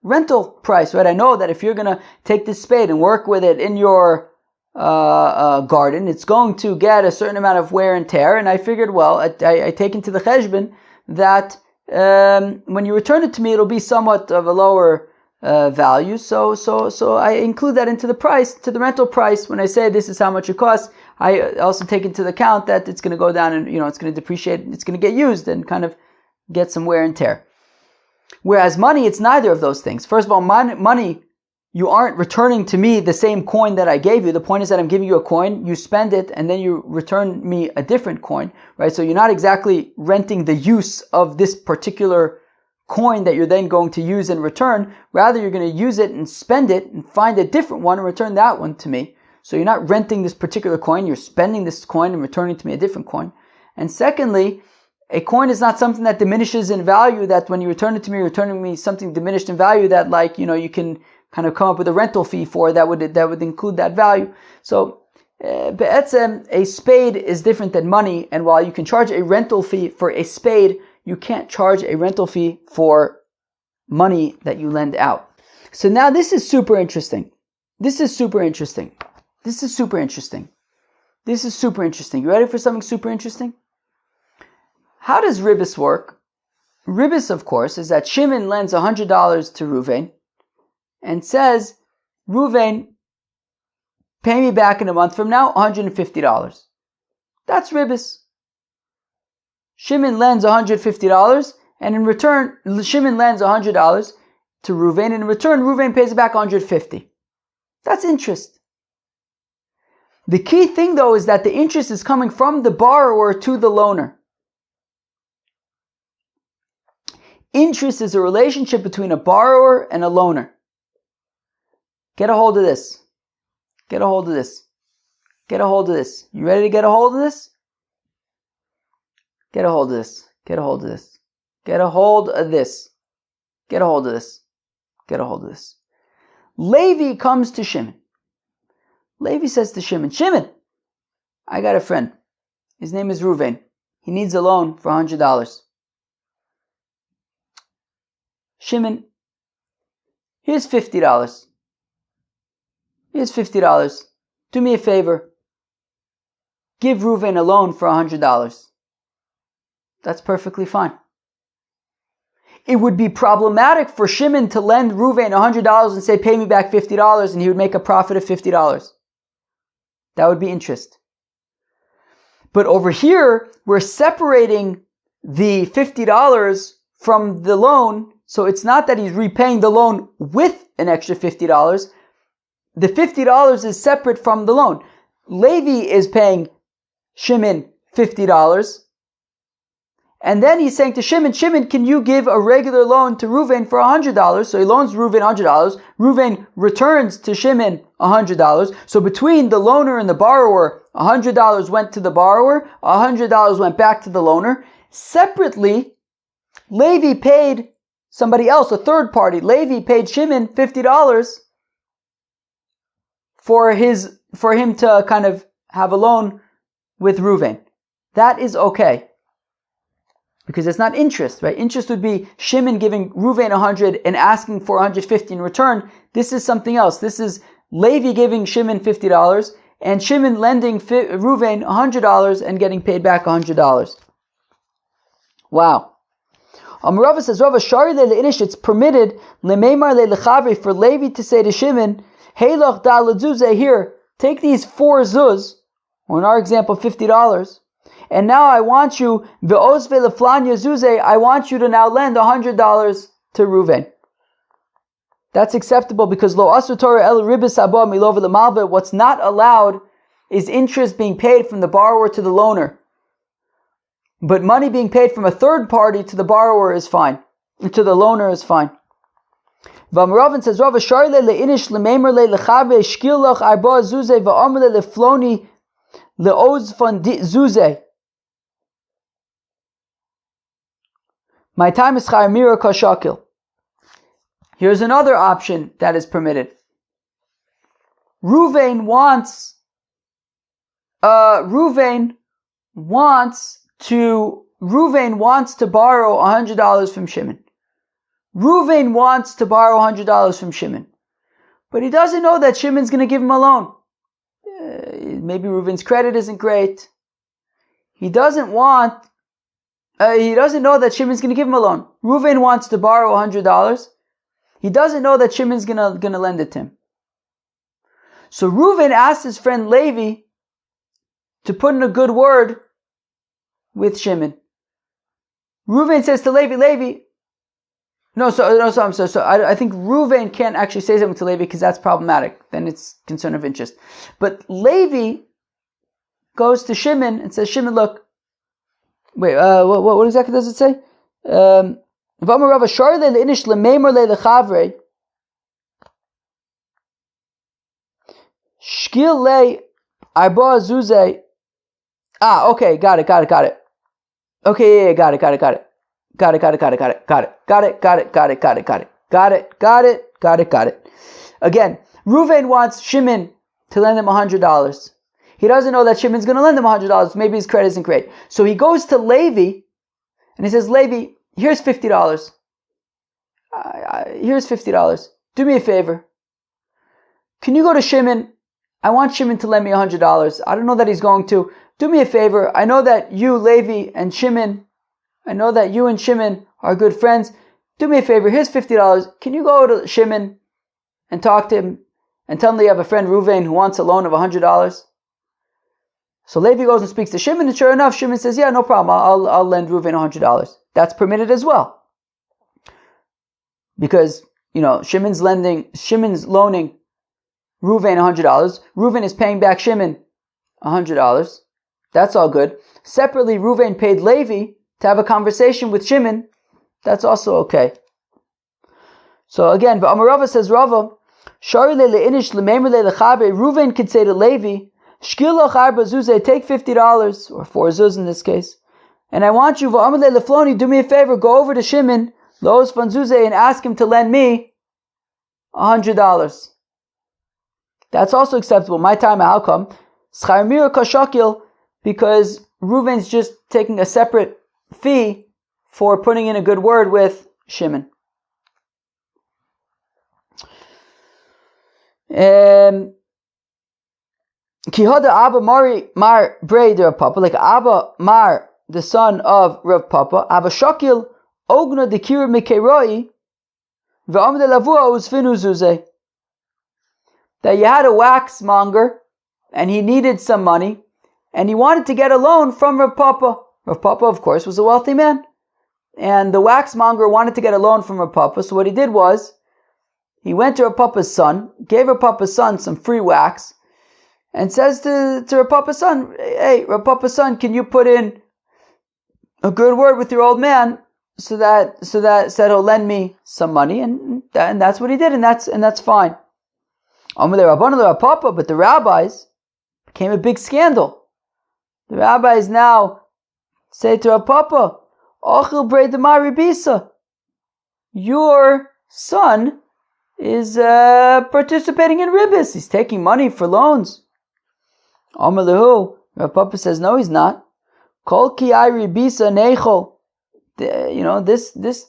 rental price, right? I know that if you're going to take this spade and work with it in your garden, it's going to get a certain amount of wear and tear, and I figured, well, I take into the cheshbon that when you return it to me, it'll be somewhat of a lower value. So I include that into the price, to the rental price. When I say this is how much it costs, I also take into account that it's going to go down and it's going to depreciate, it's going to get used and kind of get some wear and tear. Whereas money, it's neither of those things. First of all, money, you aren't returning to me the same coin that I gave you. The point is that I'm giving you a coin, you spend it, and then you return me a different coin, right? So you're not exactly renting the use of this particular coin that you're then going to use and return. Rather, you're going to use it and spend it and find a different one and return that one to me. So you're not renting this particular coin, you're spending this coin and returning to me a different coin. And secondly, a coin is not something that diminishes in value, that when you return it to me, you're returning me something diminished in value that you can kind of come up with a rental fee for that would include that value. So be'etzem, a spade is different than money, and while you can charge a rental fee for a spade, you can't charge a rental fee for money that you lend out. So now this is super interesting. This is super interesting. This is super interesting. This is super interesting. You ready for something super interesting? How does Ribbis work? Ribbis, of course, is that Shimon lends $100 to Ruvain and says, Ruvain, pay me back in a month from now, $150. That's Ribbis. Shimon lends $150, and in return, Shimon lends $100 to Ruvain, and in return, Ruvain pays back $150. That's interest. The key thing, though, is that the interest is coming from the borrower to the loaner. Interest is a relationship between a borrower and a loaner. Get a hold of this. Get a hold of this. Get a hold of this. You ready to get a hold of this? Get a hold of this. Get a hold of this. Get a hold of this. Get a hold of this. Get a hold of this. Levi comes to Shimon. Levi says to Shimon, Shimon, I got a friend. His name is Ruvain. He needs a loan for $100. Shimon, here's $50. Here's $50. Do me a favor. Give Ruvain a loan for $100. That's perfectly fine. It would be problematic for Shimon to lend Ruvain $100 and say, pay me back $50, and he would make a profit of $50. That would be interest. But over here, we're separating the $50 from the loan, so it's not that he's repaying the loan with an extra $50. The $50 is separate from the loan. Levi is paying Shimon $50, and then he's saying to Shimon, Shimon, can you give a regular loan to Ruvain for $100? So he loans Ruvain $100. Ruvain returns to Shimon $100. So between the loaner and the borrower, $100 went to the borrower, $100 went back to the loaner. Separately, Levi paid somebody else, a third party. Levi paid Shimon $50 for him to kind of have a loan with Ruvain. That is okay. Because it's not interest, right? Interest would be Shimon giving Ruvain 100 and asking for 150 in return. This is something else. This is Levi giving Shimon $50 and Shimon lending Ruvain $100 and getting paid back $100. Wow. Rava says, Rava, Shari le'inish, it's permitted le'meimar le'lechavri, for Levi to say to Shimon, hey loch da l'zuzeh, here, take these 4 zuz, or in our example, $50, and now I want you, ve'ozve leflanya zuzeh, I want you to now lend $100 to Ruvain. That's acceptable because lo asu Torah el ribis haba milova lemalve, what's not allowed is interest being paid from the borrower to the loaner. But money being paid from a third party to the borrower is fine. To the loaner is fine. V'amravin says, Rava shari le'inish le'meimer le'lechavre shkil loch arba zuzeh v'amr le'floni le'oz von zuzeh. My time is chayir mira kashakil. Here's another option that is permitted. Ruvain wants to borrow $100 from Shimon. Ruvain wants to borrow $100 from Shimon. But he doesn't know that Shimon's going to give him a loan. Maybe Ruvain's credit isn't great. He doesn't know that Shimon's going to give him a loan. Ruvain wants to borrow $100. He doesn't know that Shimon's going to lend it to him. So Ruvain asked his friend Levi to put in a good word with Shimon. Ruvain says to Levi, I think Ruvain can't actually say something to Levi because that's problematic. Then it's concern of interest. But Levi goes to Shimon and says, Shimon, look, what exactly does it say? Shkil le arba zuzeh. Okay, got it. Okay, yeah, got it. Got it. Again, Ruvain wants Shimon to lend him $100. He doesn't know that Shimon's going to lend him $100. Maybe his credit isn't great. So he goes to Levi and he says, Levi, here's $50. Here's $50. do me a favor. Can you go to Shimon? I want Shimon to lend me $100. I don't know that he's going to. Do me a favor. I know that you, Levi, and Shimon, I know that you and Shimon are good friends. Do me a favor. Here's $50. Can you go to Shimon and talk to him and tell him that you have a friend, Ruvain, who wants a loan of $100? So Levi goes and speaks to Shimon, and sure enough, Shimon says, yeah, no problem. I'll lend Ruvain $100. That's permitted as well. Because, Shimon's loaning Ruvain $100. Ruvain is paying back Shimon $100. That's all good. Separately, Ruvain paid Levi to have a conversation with Shimon. That's also okay. So again, Rava says, Rava, Ruvain could say to Levi, take $50, or 4 zuz in this case, and I want you, do me a favor, go over to Shimon, and ask him to lend me $100. That's also acceptable. My time, how come? Because Reuven's just taking a separate fee for putting in a good word with Shimon. Kihada Abba Mar Braid Rav Papa, like Abba Mar, the son of Rav Papa, Abba Shakil Ogna Dekira Mikeroi, V'amde Lavua Uzfinu Zuze. That you had a wax monger and he needed some money and he wanted to get a loan from Rav Papa. Rav Papa, of course, was a wealthy man. And the wax monger wanted to get a loan from Rav Papa, so what he did was, he went to Rav Papa's son, gave Rav Papa's son some free wax, and says to Rav Papa's son, hey, Rav Papa's son, can you put in a good word with your old man so that he'll lend me some money? And that's what he did, and that's fine. But the rabbis became a big scandal. The rabbis now say to Rav Papa, your son is participating in ribis. He's taking money for loans. Rav Papa says, no, he's not. This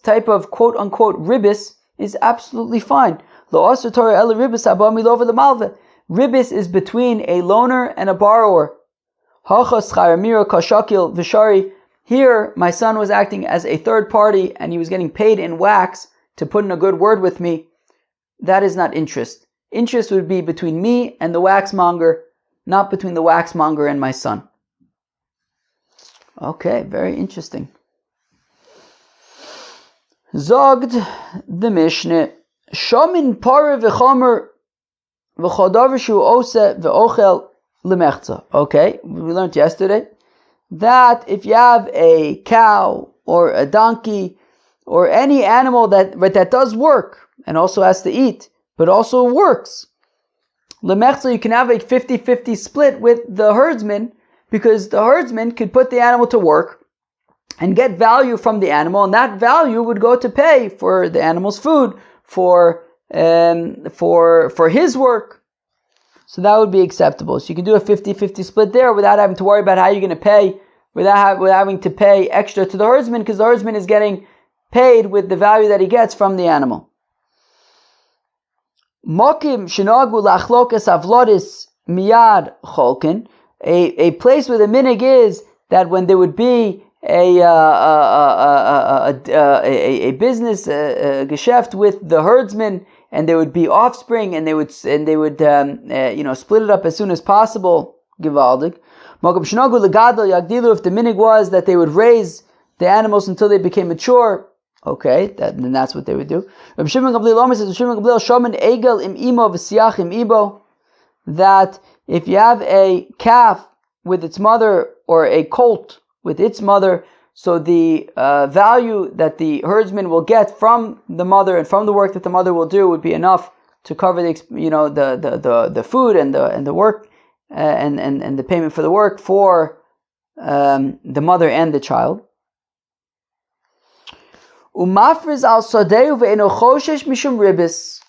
type of quote unquote ribis is absolutely fine. Ribis is between a loaner and a borrower. Here, my son was acting as a third party and he was getting paid in wax to put in a good word with me. That is not interest. Interest would be between me and the waxmonger, not between the waxmonger and my son. Okay, very interesting. Zogd the Mishnah, Shomin pare v'chomer v'chodav shu ose v'ochel lemechza. Okay, we learned yesterday that if you have a cow or a donkey or any animal that does work and also has to eat, but also works, lemechza, you can have a 50-50 split with the herdsman, because the herdsman could put the animal to work and get value from the animal, and that value would go to pay for the animal's food, for his work. So that would be acceptable. So you can do a 50-50 split there without having to worry about how you're going to pay, without having to pay extra to the herdsman, because the herdsman is getting paid with the value that he gets from the animal. Mokim shenagu lachlokes avlodis miyad cholkin, a place where the minig is that when there would be a business geschäft with the herdsman, and there would be offspring, and they would split it up as soon as possible. Givaldik. Mokum shnagu legadol yagdilu. If the minig was that they would raise the animals until they became mature, okay, then that's what they would do. Rabbi Shimon Gamliel Omer says, Shimon Gamliel shomen egel im imo v'siach im ibo, that if you have a calf with its mother or a colt with its mother, so the value that the herdsman will get from the mother and from the work that the mother will do would be enough to cover the food and the work and the payment for the work for the mother and the child. Umafriz al sadeu ve'eno choshesh mishum ribis.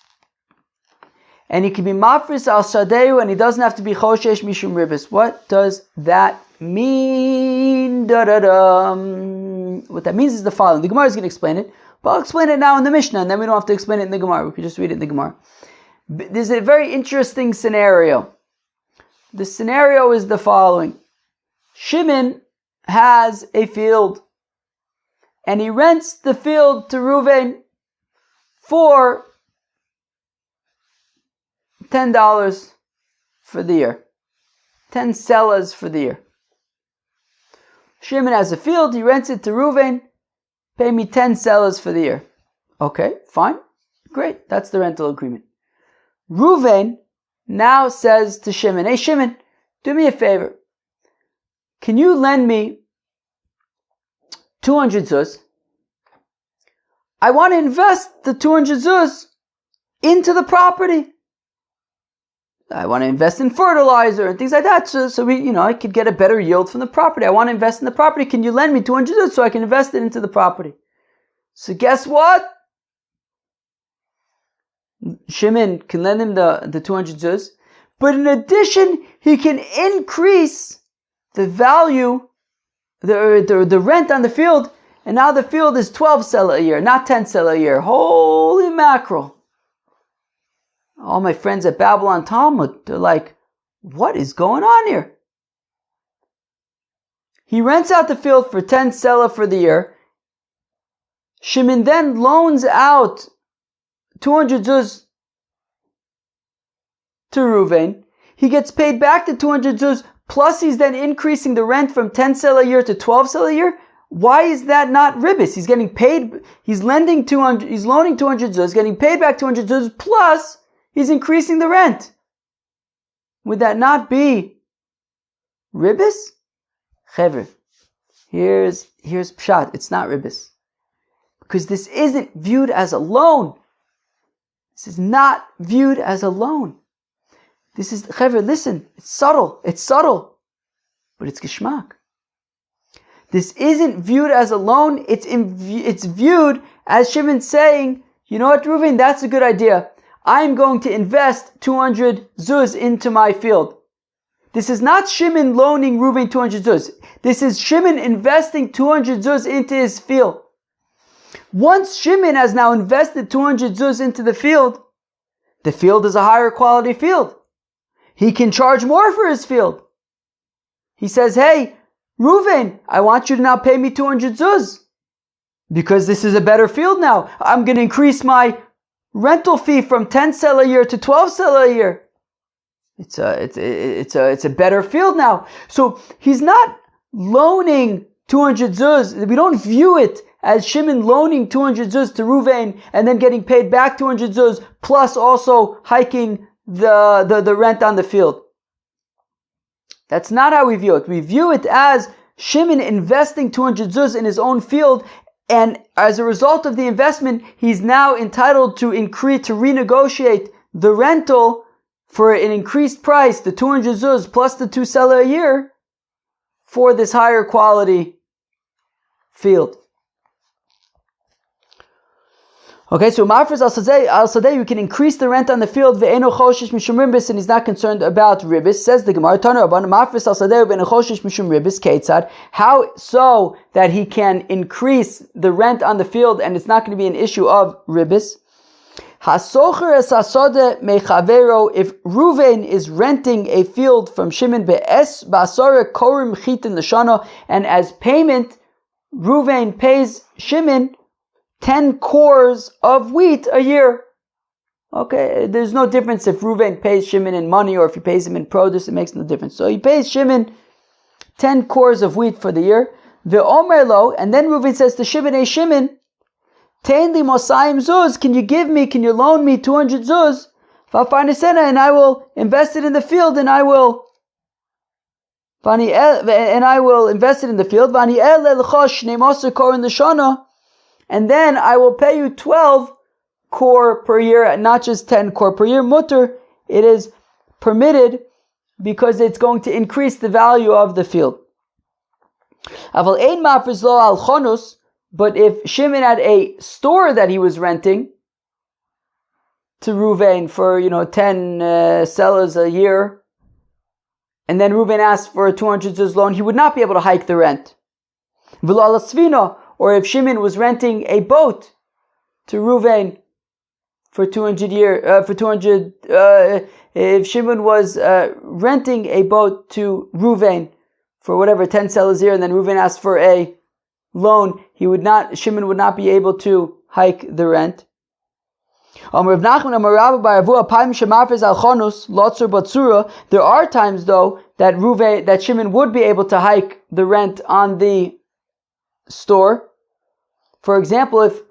And he can be mafris al sadeu, and he doesn't have to be choshesh mishum ribis. What does that mean? What that means is the following. The Gemara is going to explain it. But I'll explain it now in the Mishnah, and then we don't have to explain it in the Gemara. We can just read it in the Gemara. There's a very interesting scenario. The scenario is the following. Shimon has a field, and he rents the field to Reuven for $10 for the year. 10 selas for the year. Shimon has a field, he rents it to Reuven, pay me 10 selas for the year. Okay, fine, great, that's the rental agreement. Reuven now says to Shimon, hey Shimon, do me a favor. Can you lend me 200 zuz? I want to invest the 200 zuz into the property. I want to invest in fertilizer and things like that, so we, I could get a better yield from the property. I want to invest in the property. Can you lend me 200 zuz so I can invest it into the property? So guess what? Shimon can lend him the 200 zuz, but in addition, he can increase the value, the rent on the field, and now the field is 12 sela a year, not 10 sela a year. Holy mackerel. All my friends at Babylon Talmud, they're like, what is going on here? He rents out the field for 10 sela for the year. Shimon then loans out 200 zuz to Reuven. He gets paid back the 200 zuz, plus he's then increasing the rent from 10 sela a year to 12 sela a year. Why is that not ribis? He's getting paid, he's loaning 200 zuz, getting paid back 200 zuz, plus he's increasing the rent. Would that not be ribis? Chevre, here's pshat. It's not ribis. Because this isn't viewed as a loan. This is not viewed as a loan. This is, chevre, listen, it's subtle, but it's geschmack. This isn't viewed as a loan, it's viewed as Shimon saying, you know what, Reuven, that's a good idea. I'm going to invest 200 zuz into my field. This is not Shimon loaning Reuven 200 zuz. This is Shimon investing 200 zuz into his field. Once Shimon has now invested 200 zuz into the field is a higher quality field. He can charge more for his field. He says, hey, Reuven, I want you to now pay me 200 zuz. Because this is a better field now. I'm going to increase my rental fee from 10 sela a year to 12 sela a year. It's a better field now. So he's not loaning 200 zuz. We don't view it as Shimon loaning 200 zuz to Reuven and then getting paid back 200 zuz plus also hiking the rent on the field. That's not how we view it. We view it as Shimon investing 200 zuz in his own field, and as a result of the investment, he's now entitled to renegotiate the rental for an increased price, the 200 zuz plus the 2 sela a year, for this higher quality field. Okay, so Mafres al-Sadeh, you can increase the rent on the field, ve'eno choshish mishum ribis, and he's not concerned about ribis. Says the Gemara, Tana Rabban, Mafres al-Sadeh, ve'eno choshish mishum ribis, keitzad. How so that he can increase the rent on the field and it's not going to be an issue of ribis? Hasocher es hasodeh mechavero, if Reuven is renting a field from Shimon be'es ba'asore korim chitin l'shana, and as payment, Reuven pays Shimon 10 cores of wheat a year. Okay, there's no difference if Reuven pays Shimon in money or if he pays him in produce, it makes no difference. So he pays Shimon 10 cores of wheat for the year. Ve'omer lo, and then Reuven says to Shimon, hey Shimon, Tein li mosayim zuz, can you loan me 200 zuz? And I will invest it in the field, and I will invest it in the field. And then I will pay you 12 core per year, not just 10 core per year. Mutter, it is permitted because it's going to increase the value of the field. But if Shimon had a store that he was renting to Reuven for 10 selas a year, and then Reuven asked for a 200 zuz loan, he would not be able to hike the rent. Or if Shimon was renting a boat to Ruvain for 200 if Shimon was renting a boat to Ruvain for whatever 10 selas a year, and then Ruvain asked for a loan, Shimon would not be able to hike the rent. There are times though that Shimon would be able to hike the rent on the store. For example, if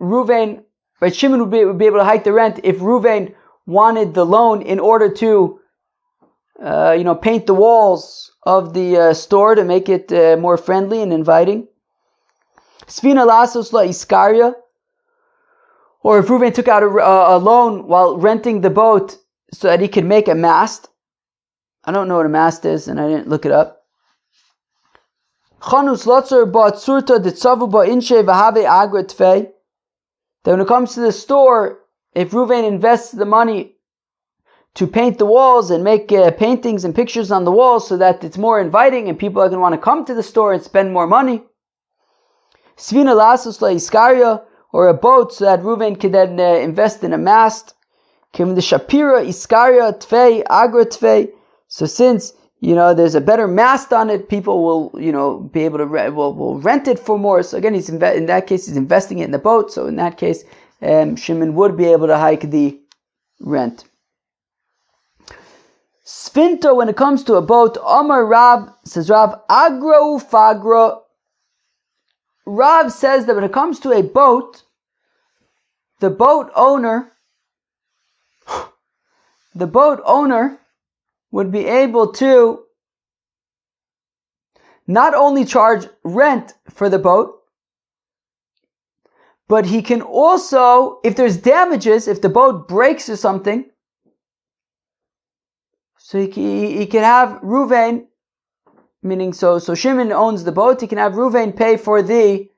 Shimon would be able to hike the rent if Ruvain wanted the loan in order to paint the walls of the store to make it more friendly and inviting. Svina lasos la iskaria, or if Ruvain took out a loan while renting the boat so that he could make a mast. I don't know what a mast is, and I didn't look it up. Chanus lotzer ba tsurta ditzavu ba inshe v'have agra tfei. That when it comes to the store, if Ruvain invests the money to paint the walls and make paintings and pictures on the walls so that it's more inviting and people are going to want to come to the store and spend more money. Svina lasos la iskaria, or a boat so that Ruvain could then invest in a mast. Kim the Shapira iskaria tfei agra tfei. So since there's a better mast on it, people will be able to will rent it for more. So again, in that case he's investing it in the boat. So in that case, Shimon would be able to hike the rent. Sfinto, when it comes to a boat, Omar Rav, says Rav, agra ufagra. Rav says that when it comes to a boat, the boat owner would be able to not only charge rent for the boat, but he can also, if there's damages, if the boat breaks or something, so he can have Ruvain, meaning so Shimon owns the boat, he can have Ruvain pay for the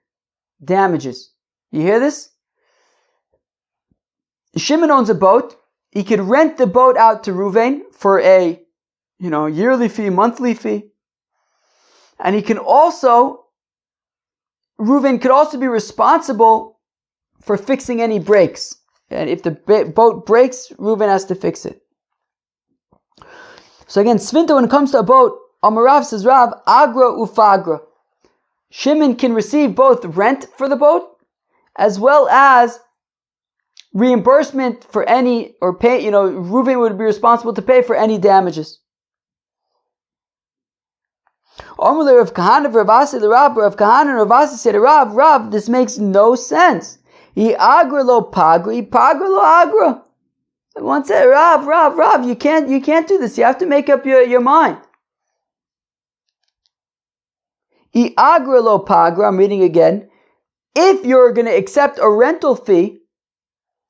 damages. You hear this? Shimon owns a boat, he could rent the boat out to Ruvain for a yearly fee, monthly fee. And Ruvain could also be responsible for fixing any breaks. And if the boat breaks, Ruvain has to fix it. So again, Svinta, when it comes to a boat, Amarav says Rav, agra ufagra. Shimon can receive both rent for the boat as well as reimbursement for any, or pay, Ruvain would be responsible to pay for any damages. Amalei Rav Kahana Ravasi the Rav, Rav Kahana and Ravasi said, Rav, this makes no sense. I agra lo pagra, I pagra lo agra. One said, Rav, you can't do this. You have to make up your mind. I agra lo pagra, I'm reading again. If you're going to accept a rental fee,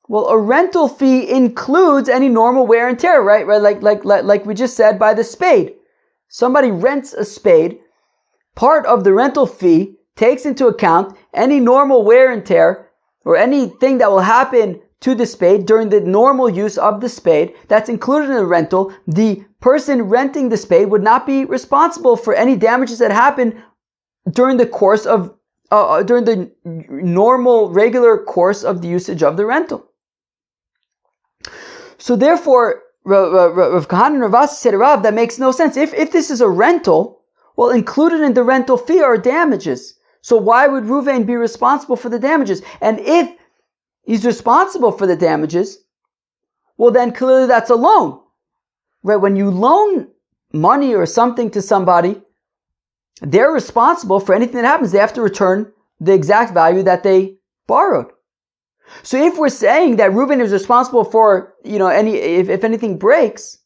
well, a rental fee includes any normal wear and tear, right? Like we just said by the spade. Somebody rents a spade. Part of the rental fee takes into account any normal wear and tear or anything that will happen to the spade during the normal use of the spade. That's included in the rental. The person renting the spade would not be responsible for any damages that happen during the course of during the normal, regular course of the usage of the rental. So therefore, Rav Kahana and Ravasi said, Rav, that makes no sense. If this is a rental, well, included in the rental fee are damages. So why would Ruvain be responsible for the damages? And if he's responsible for the damages, well, then clearly that's a loan. Right? When you loan money or something to somebody, they're responsible for anything that happens. They have to return the exact value that they borrowed. So if we're saying that Reuven is responsible for, if anything breaks,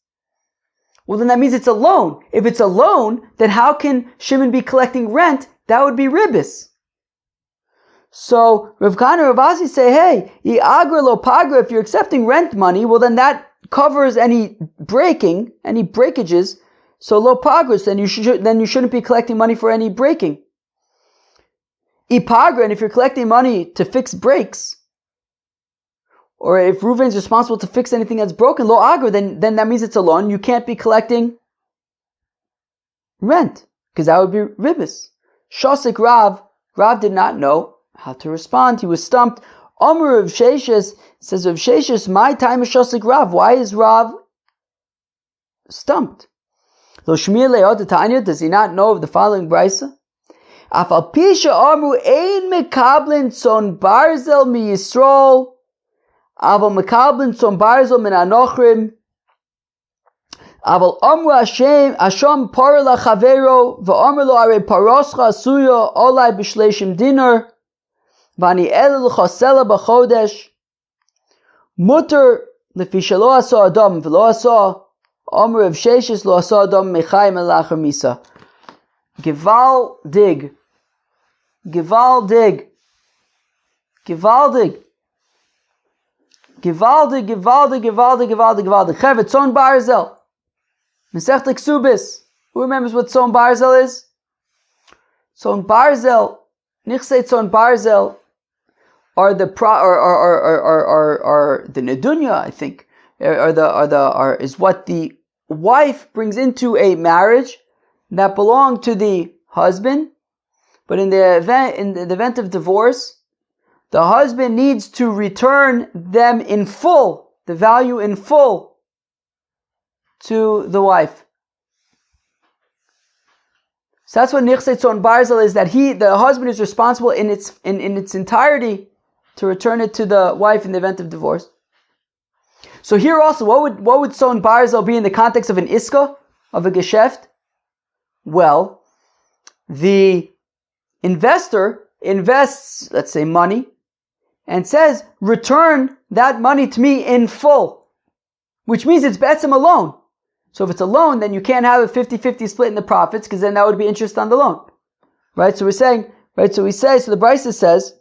well, then that means it's a loan. If it's a loan, then how can Shimon be collecting rent? That would be ribis. So Rav Kahana and Rav Asi say, hey, agra lo pagra, if you're accepting rent money, well, then that covers any breakages. So lo pagras, then you shouldn't be collecting money for any breaking. Ipagra, and if you're collecting money to fix breaks, or if Reuven is responsible to fix anything that's broken, lo agra, then that means it's a loan. You can't be collecting rent, because that would be ribis. Shosik Rav did not know how to respond. He was stumped. Amr of Sheshes says of Sheshes, my time is Shosik Rav. Why is Rav stumped? Does he not know of the following brisa? Afal pisha amru ein mekablin son barzel mi Yisrael, aval mekablin son barzel min anochrim, aval amru Hashem par la chavero v'amru lo are paroscha asuya olai b'shleishim dinar v'ani el l'chasela b'chodesh mutter lefi shelo asa adam v'lo asa amru of Sheshes lo asa adam mechayim elachar misa. Gewaltig. Gewaltig. Gewaltig. Gewaltig, gewaltig, gewaltig, gewaltig, gewaltig. Chevet, Tzon Barzel. Masechta Ksubis. Who remembers what Tzon Barzel is? Tzon Barzel. Nichsei Tzon Barzel are the the nedunya, I think, is what the wife brings into a marriage that belong to the husband, but in the event of divorce, the husband needs to return them in full, the value in full, to the wife. So that's what Nichsei Tzon Barzel is, that the husband is responsible in its entirety to return it to the wife in the event of divorce. So here also, what would Tzon Barzel be in the context of an iska, of a gesheft? Well, the investor invests, let's say, money, and says, return that money to me in full, which means it's betzim a loan. So if it's a loan, then you can't have a 50-50 split in the profits, because then that would be interest on the loan. Right? So we're saying, right? So we say, so the Brisa says,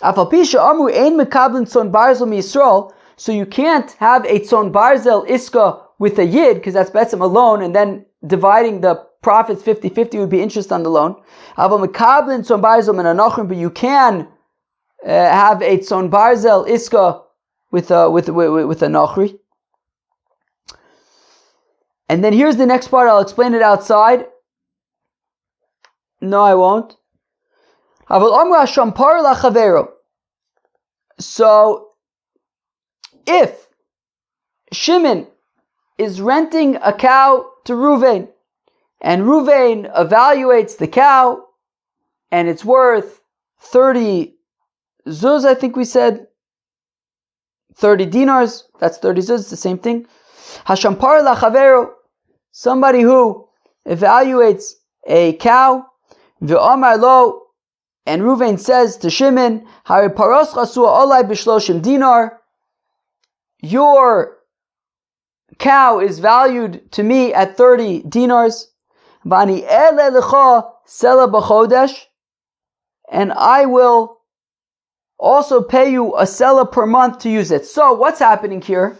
Afal pisha amru ein mekablin tzon barzel mi Yisrael, so you can't have a tzon barzel iska with a yid, because that's betzim a loan, and then dividing the profits 50-50 would be interest on the loan. But you can have a tzon barzel iska with a nochri. And then here's the next part. I'll explain it outside. No, I won't. So if Shimon is renting a cow to Ruvain, and Ruvain evaluates the cow, and it's worth 30 zuz, I think we said. 30 dinars, that's 30 zuz, it's the same thing. Hashampar lachavero, somebody who evaluates a cow, v'omar lo, and Ruvain says to Shimon, Hari paros chasua olai b'shloshim dinar, your cow is valued to me at 30 dinars, Vani ele lecha sela b'chodesh, and I will also pay you a sela per month to use it. So what's happening here?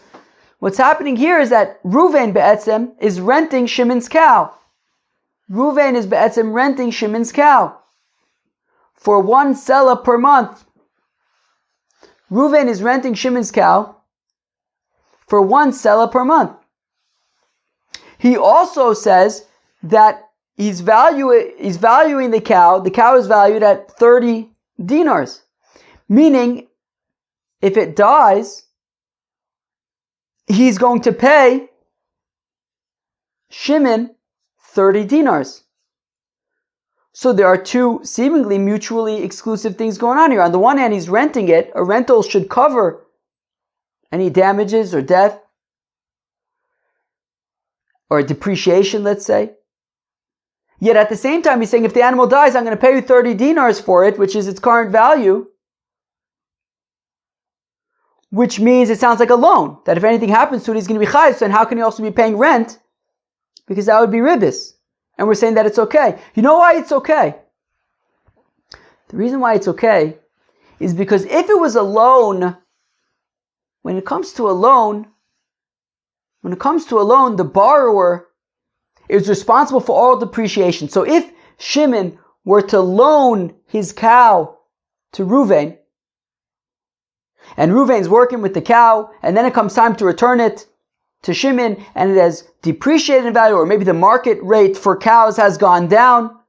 What's happening here is that Ruvain be'etzem is renting Shimon's cow. Ruvain is be'etzem renting Shimon's cow for 1 sela per month. Ruvain is renting Shimon's cow for 1 sela per month. He also says that he's valuing the cow. The cow is valued at 30 dinars. Meaning, if it dies, he's going to pay Shimon 30 dinars. So there are two seemingly mutually exclusive things going on here. On the one hand, he's renting it. A rental should cover any damages or death or depreciation, let's say. Yet at the same time, he's saying, if the animal dies, I'm going to pay you 30 dinars for it, which is its current value. Which means it sounds like a loan, that if anything happens to it, he's going to be chayiv. So then how can he also be paying rent? Because that would be ribis. And we're saying that it's okay. You know why it's okay? The reason why it's okay is because if it was a loan, when it comes to a loan, the borrower is responsible for all depreciation. So if Shimon were to loan his cow to Ruvain, and Ruvain's working with the cow, and then it comes time to return it to Shimon, and it has depreciated in value, or maybe the market rate for cows has gone down,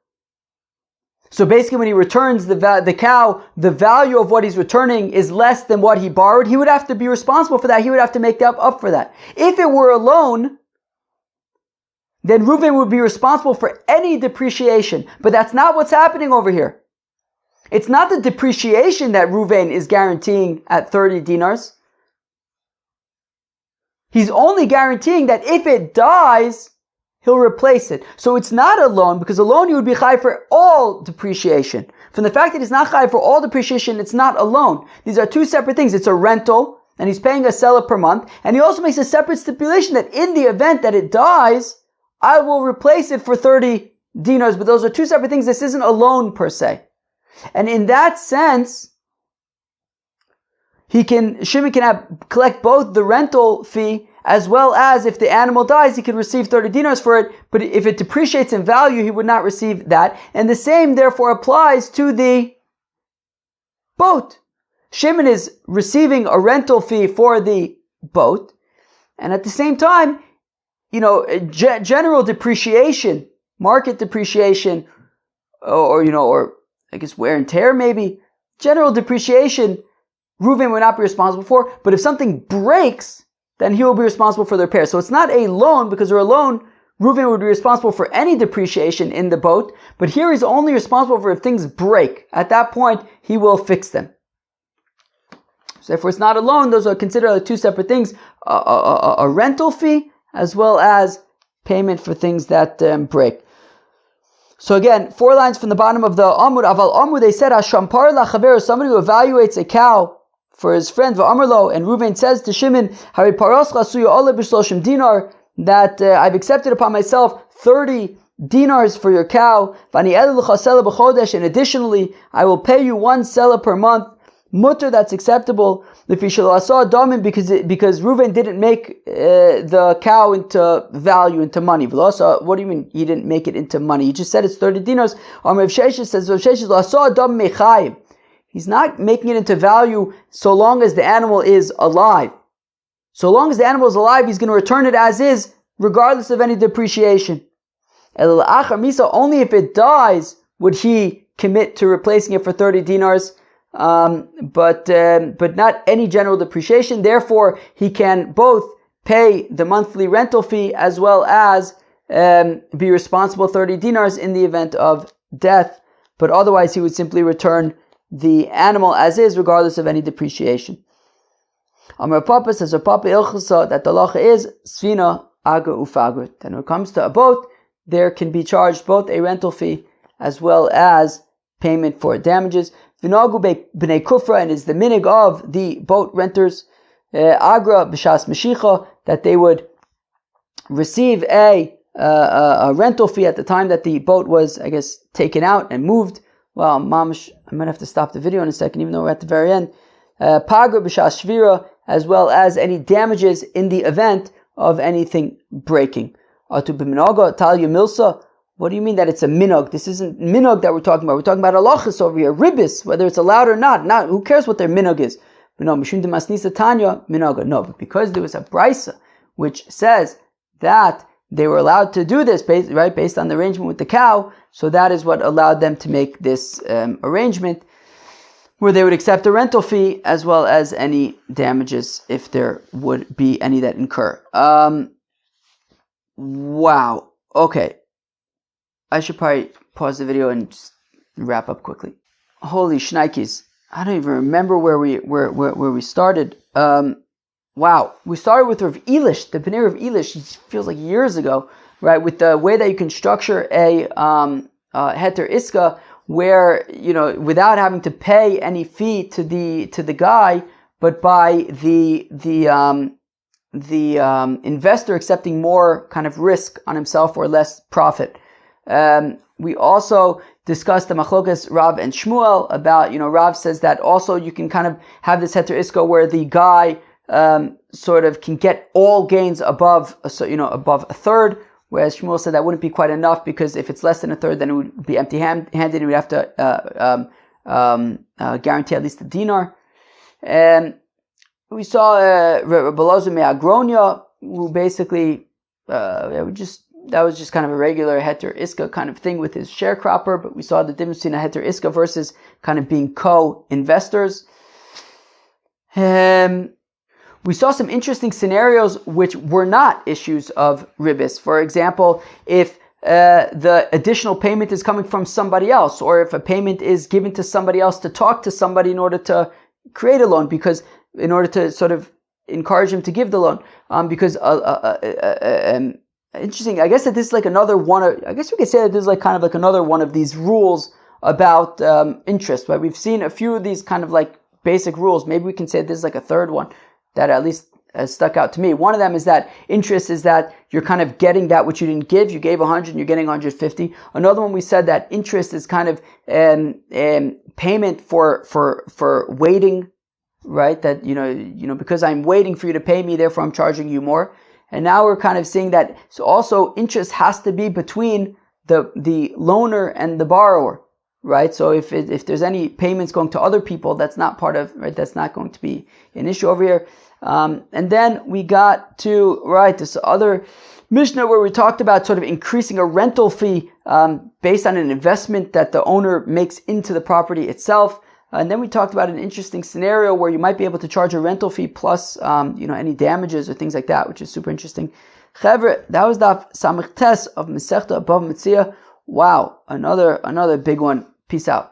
So basically when he returns the cow, the value of what he's returning is less than what he borrowed. He would have to be responsible for that. He would have to make up for that. If it were a loan, then Reuven would be responsible for any depreciation. But that's not what's happening over here. It's not the depreciation that Reuven is guaranteeing at 30 dinars. He's only guaranteeing that if it dies, he'll replace it. So it's not a loan, because a loan you would be chayav for all depreciation. From the fact that he's not chayav for all depreciation, it's not a loan. These are two separate things. It's a rental, and he's paying a seller per month, and he also makes a separate stipulation that in the event that it dies, I will replace it for 30 dinars. But those are two separate things. This isn't a loan per se. And in that sense, Shimon can collect both the rental fee as well as if the animal dies, he could receive 30 dinars for it. But if it depreciates in value, he would not receive that. And the same therefore applies to the boat. Shimon is receiving a rental fee for the boat, and at the same time, general depreciation, market depreciation, or I guess wear and tear maybe, general depreciation, Reuven would not be responsible for. But if something breaks, then he will be responsible for the repair. So it's not a loan, because for a loan, Reuven would be responsible for any depreciation in the boat. But here he's only responsible for if things break. At that point, he will fix them. So therefore, it's not a loan. Those are considered like two separate things: a rental fee as well as payment for things that break. So again, 4 lines from the bottom of the Amud. Aval Amud, they said, Hashampar lachaver, somebody who evaluates a cow for his friend, V'amarlo, and Reuven says to Shimon, Hari paros chasuya ole b'shloshim dinar, that I've accepted upon myself 30 dinars for your cow, v'ani elu l'cha sela b'chodesh, and additionally, I will pay you 1 sela per month. Mutter, that's acceptable. Because Reuven didn't make the cow into value, into money. What do you mean he didn't make it into money? He just said it's 30 dinars. Rav Sheshes says, he's not making it into value so long as the animal is alive. So long as the animal is alive, he's going to return it as is, regardless of any depreciation. Only if it dies would he commit to replacing it for 30 dinars. But not any general depreciation. Therefore, he can both pay the monthly rental fee as well as be responsible 30 dinars in the event of death. But otherwise, he would simply return the animal as is, regardless of any depreciation. Amar Papa says, Papa Ilchasa, that the halacha is Sfina Aga Ufagut. And when it comes to a boat, there can be charged both a rental fee as well as payment for damages. V'nagu b'nei kufra, and is the minig of the boat renters, agra b'shas meshicha, that they would receive a rental fee at the time that the boat was, I guess, taken out and moved. Well, mamash, I might have to stop the video in a second, even though we're at the very end. Pagra b'shas shvira, as well as any damages in the event of anything breaking. Atu b'minaga talya milsa. What do you mean that it's a minog? This isn't minog that we're talking about. We're talking about halachas over here, ribis, whether it's allowed or not. Not who cares what their minog is? But no, mishum demasnisa tanya minaga. No, but because there was a brisa which says that they were allowed to do this, based on the arrangement with the cow. So that is what allowed them to make this arrangement, where they would accept a rental fee as well as any damages if there would be any that incur. Wow. Okay. I should probably pause the video and just wrap up quickly. Holy shnikes. I don't even remember where we started. Wow. We started with Rav Elish, the Bnei Rav Elish. It feels like years ago, right? With the way that you can structure a heter iska, where, without having to pay any fee to the guy, but by the investor accepting more kind of risk on himself or less profit. We also discussed the machlokas Rav and Shmuel about, Rav says that also you can kind of have this heter iska where the guy sort of can get all gains above a third, whereas Shmuel said that wouldn't be quite enough, because if it's less than a third, then it would be empty-handed, and we would have to guarantee at least a dinar. And we saw Rabbi Elazar Me'agronia, who basically we just that was just kind of a regular heter iska kind of thing with his sharecropper, but we saw the difference between a heter iska versus kind of being co-investors. We saw some interesting scenarios which were not issues of ribis. For example, if the additional payment is coming from somebody else, or if a payment is given to somebody else to talk to somebody in order to create a loan, because in order to sort of encourage him to give the loan, because interesting. I guess that this is like another one. I guess we could say that this is like kind of like another one of these rules about interest. Right? We've seen a few of these kind of like basic rules. Maybe we can say this is like a third one that at least has stuck out to me. One of them is that interest is that you're kind of getting that which you didn't give. You gave 100 and you're getting 150. Another one, we said that interest is kind of payment for waiting, right? That, you know, because I'm waiting for you to pay me, therefore I'm charging you more. And now we're kind of seeing that, so also interest has to be between the loaner and the borrower, right? So if there's any payments going to other people, that's not part of, right? That's not going to be an issue over here. And then we got to, right, this other Mishnah where we talked about sort of increasing a rental fee based on an investment that the owner makes into the property itself. And then we talked about an interesting scenario where you might be able to charge a rental fee plus, any damages or things like that, which is super interesting. Chevre, that was the Samech Tes of Masechta BavaMetzia. Wow, another big one. Peace out.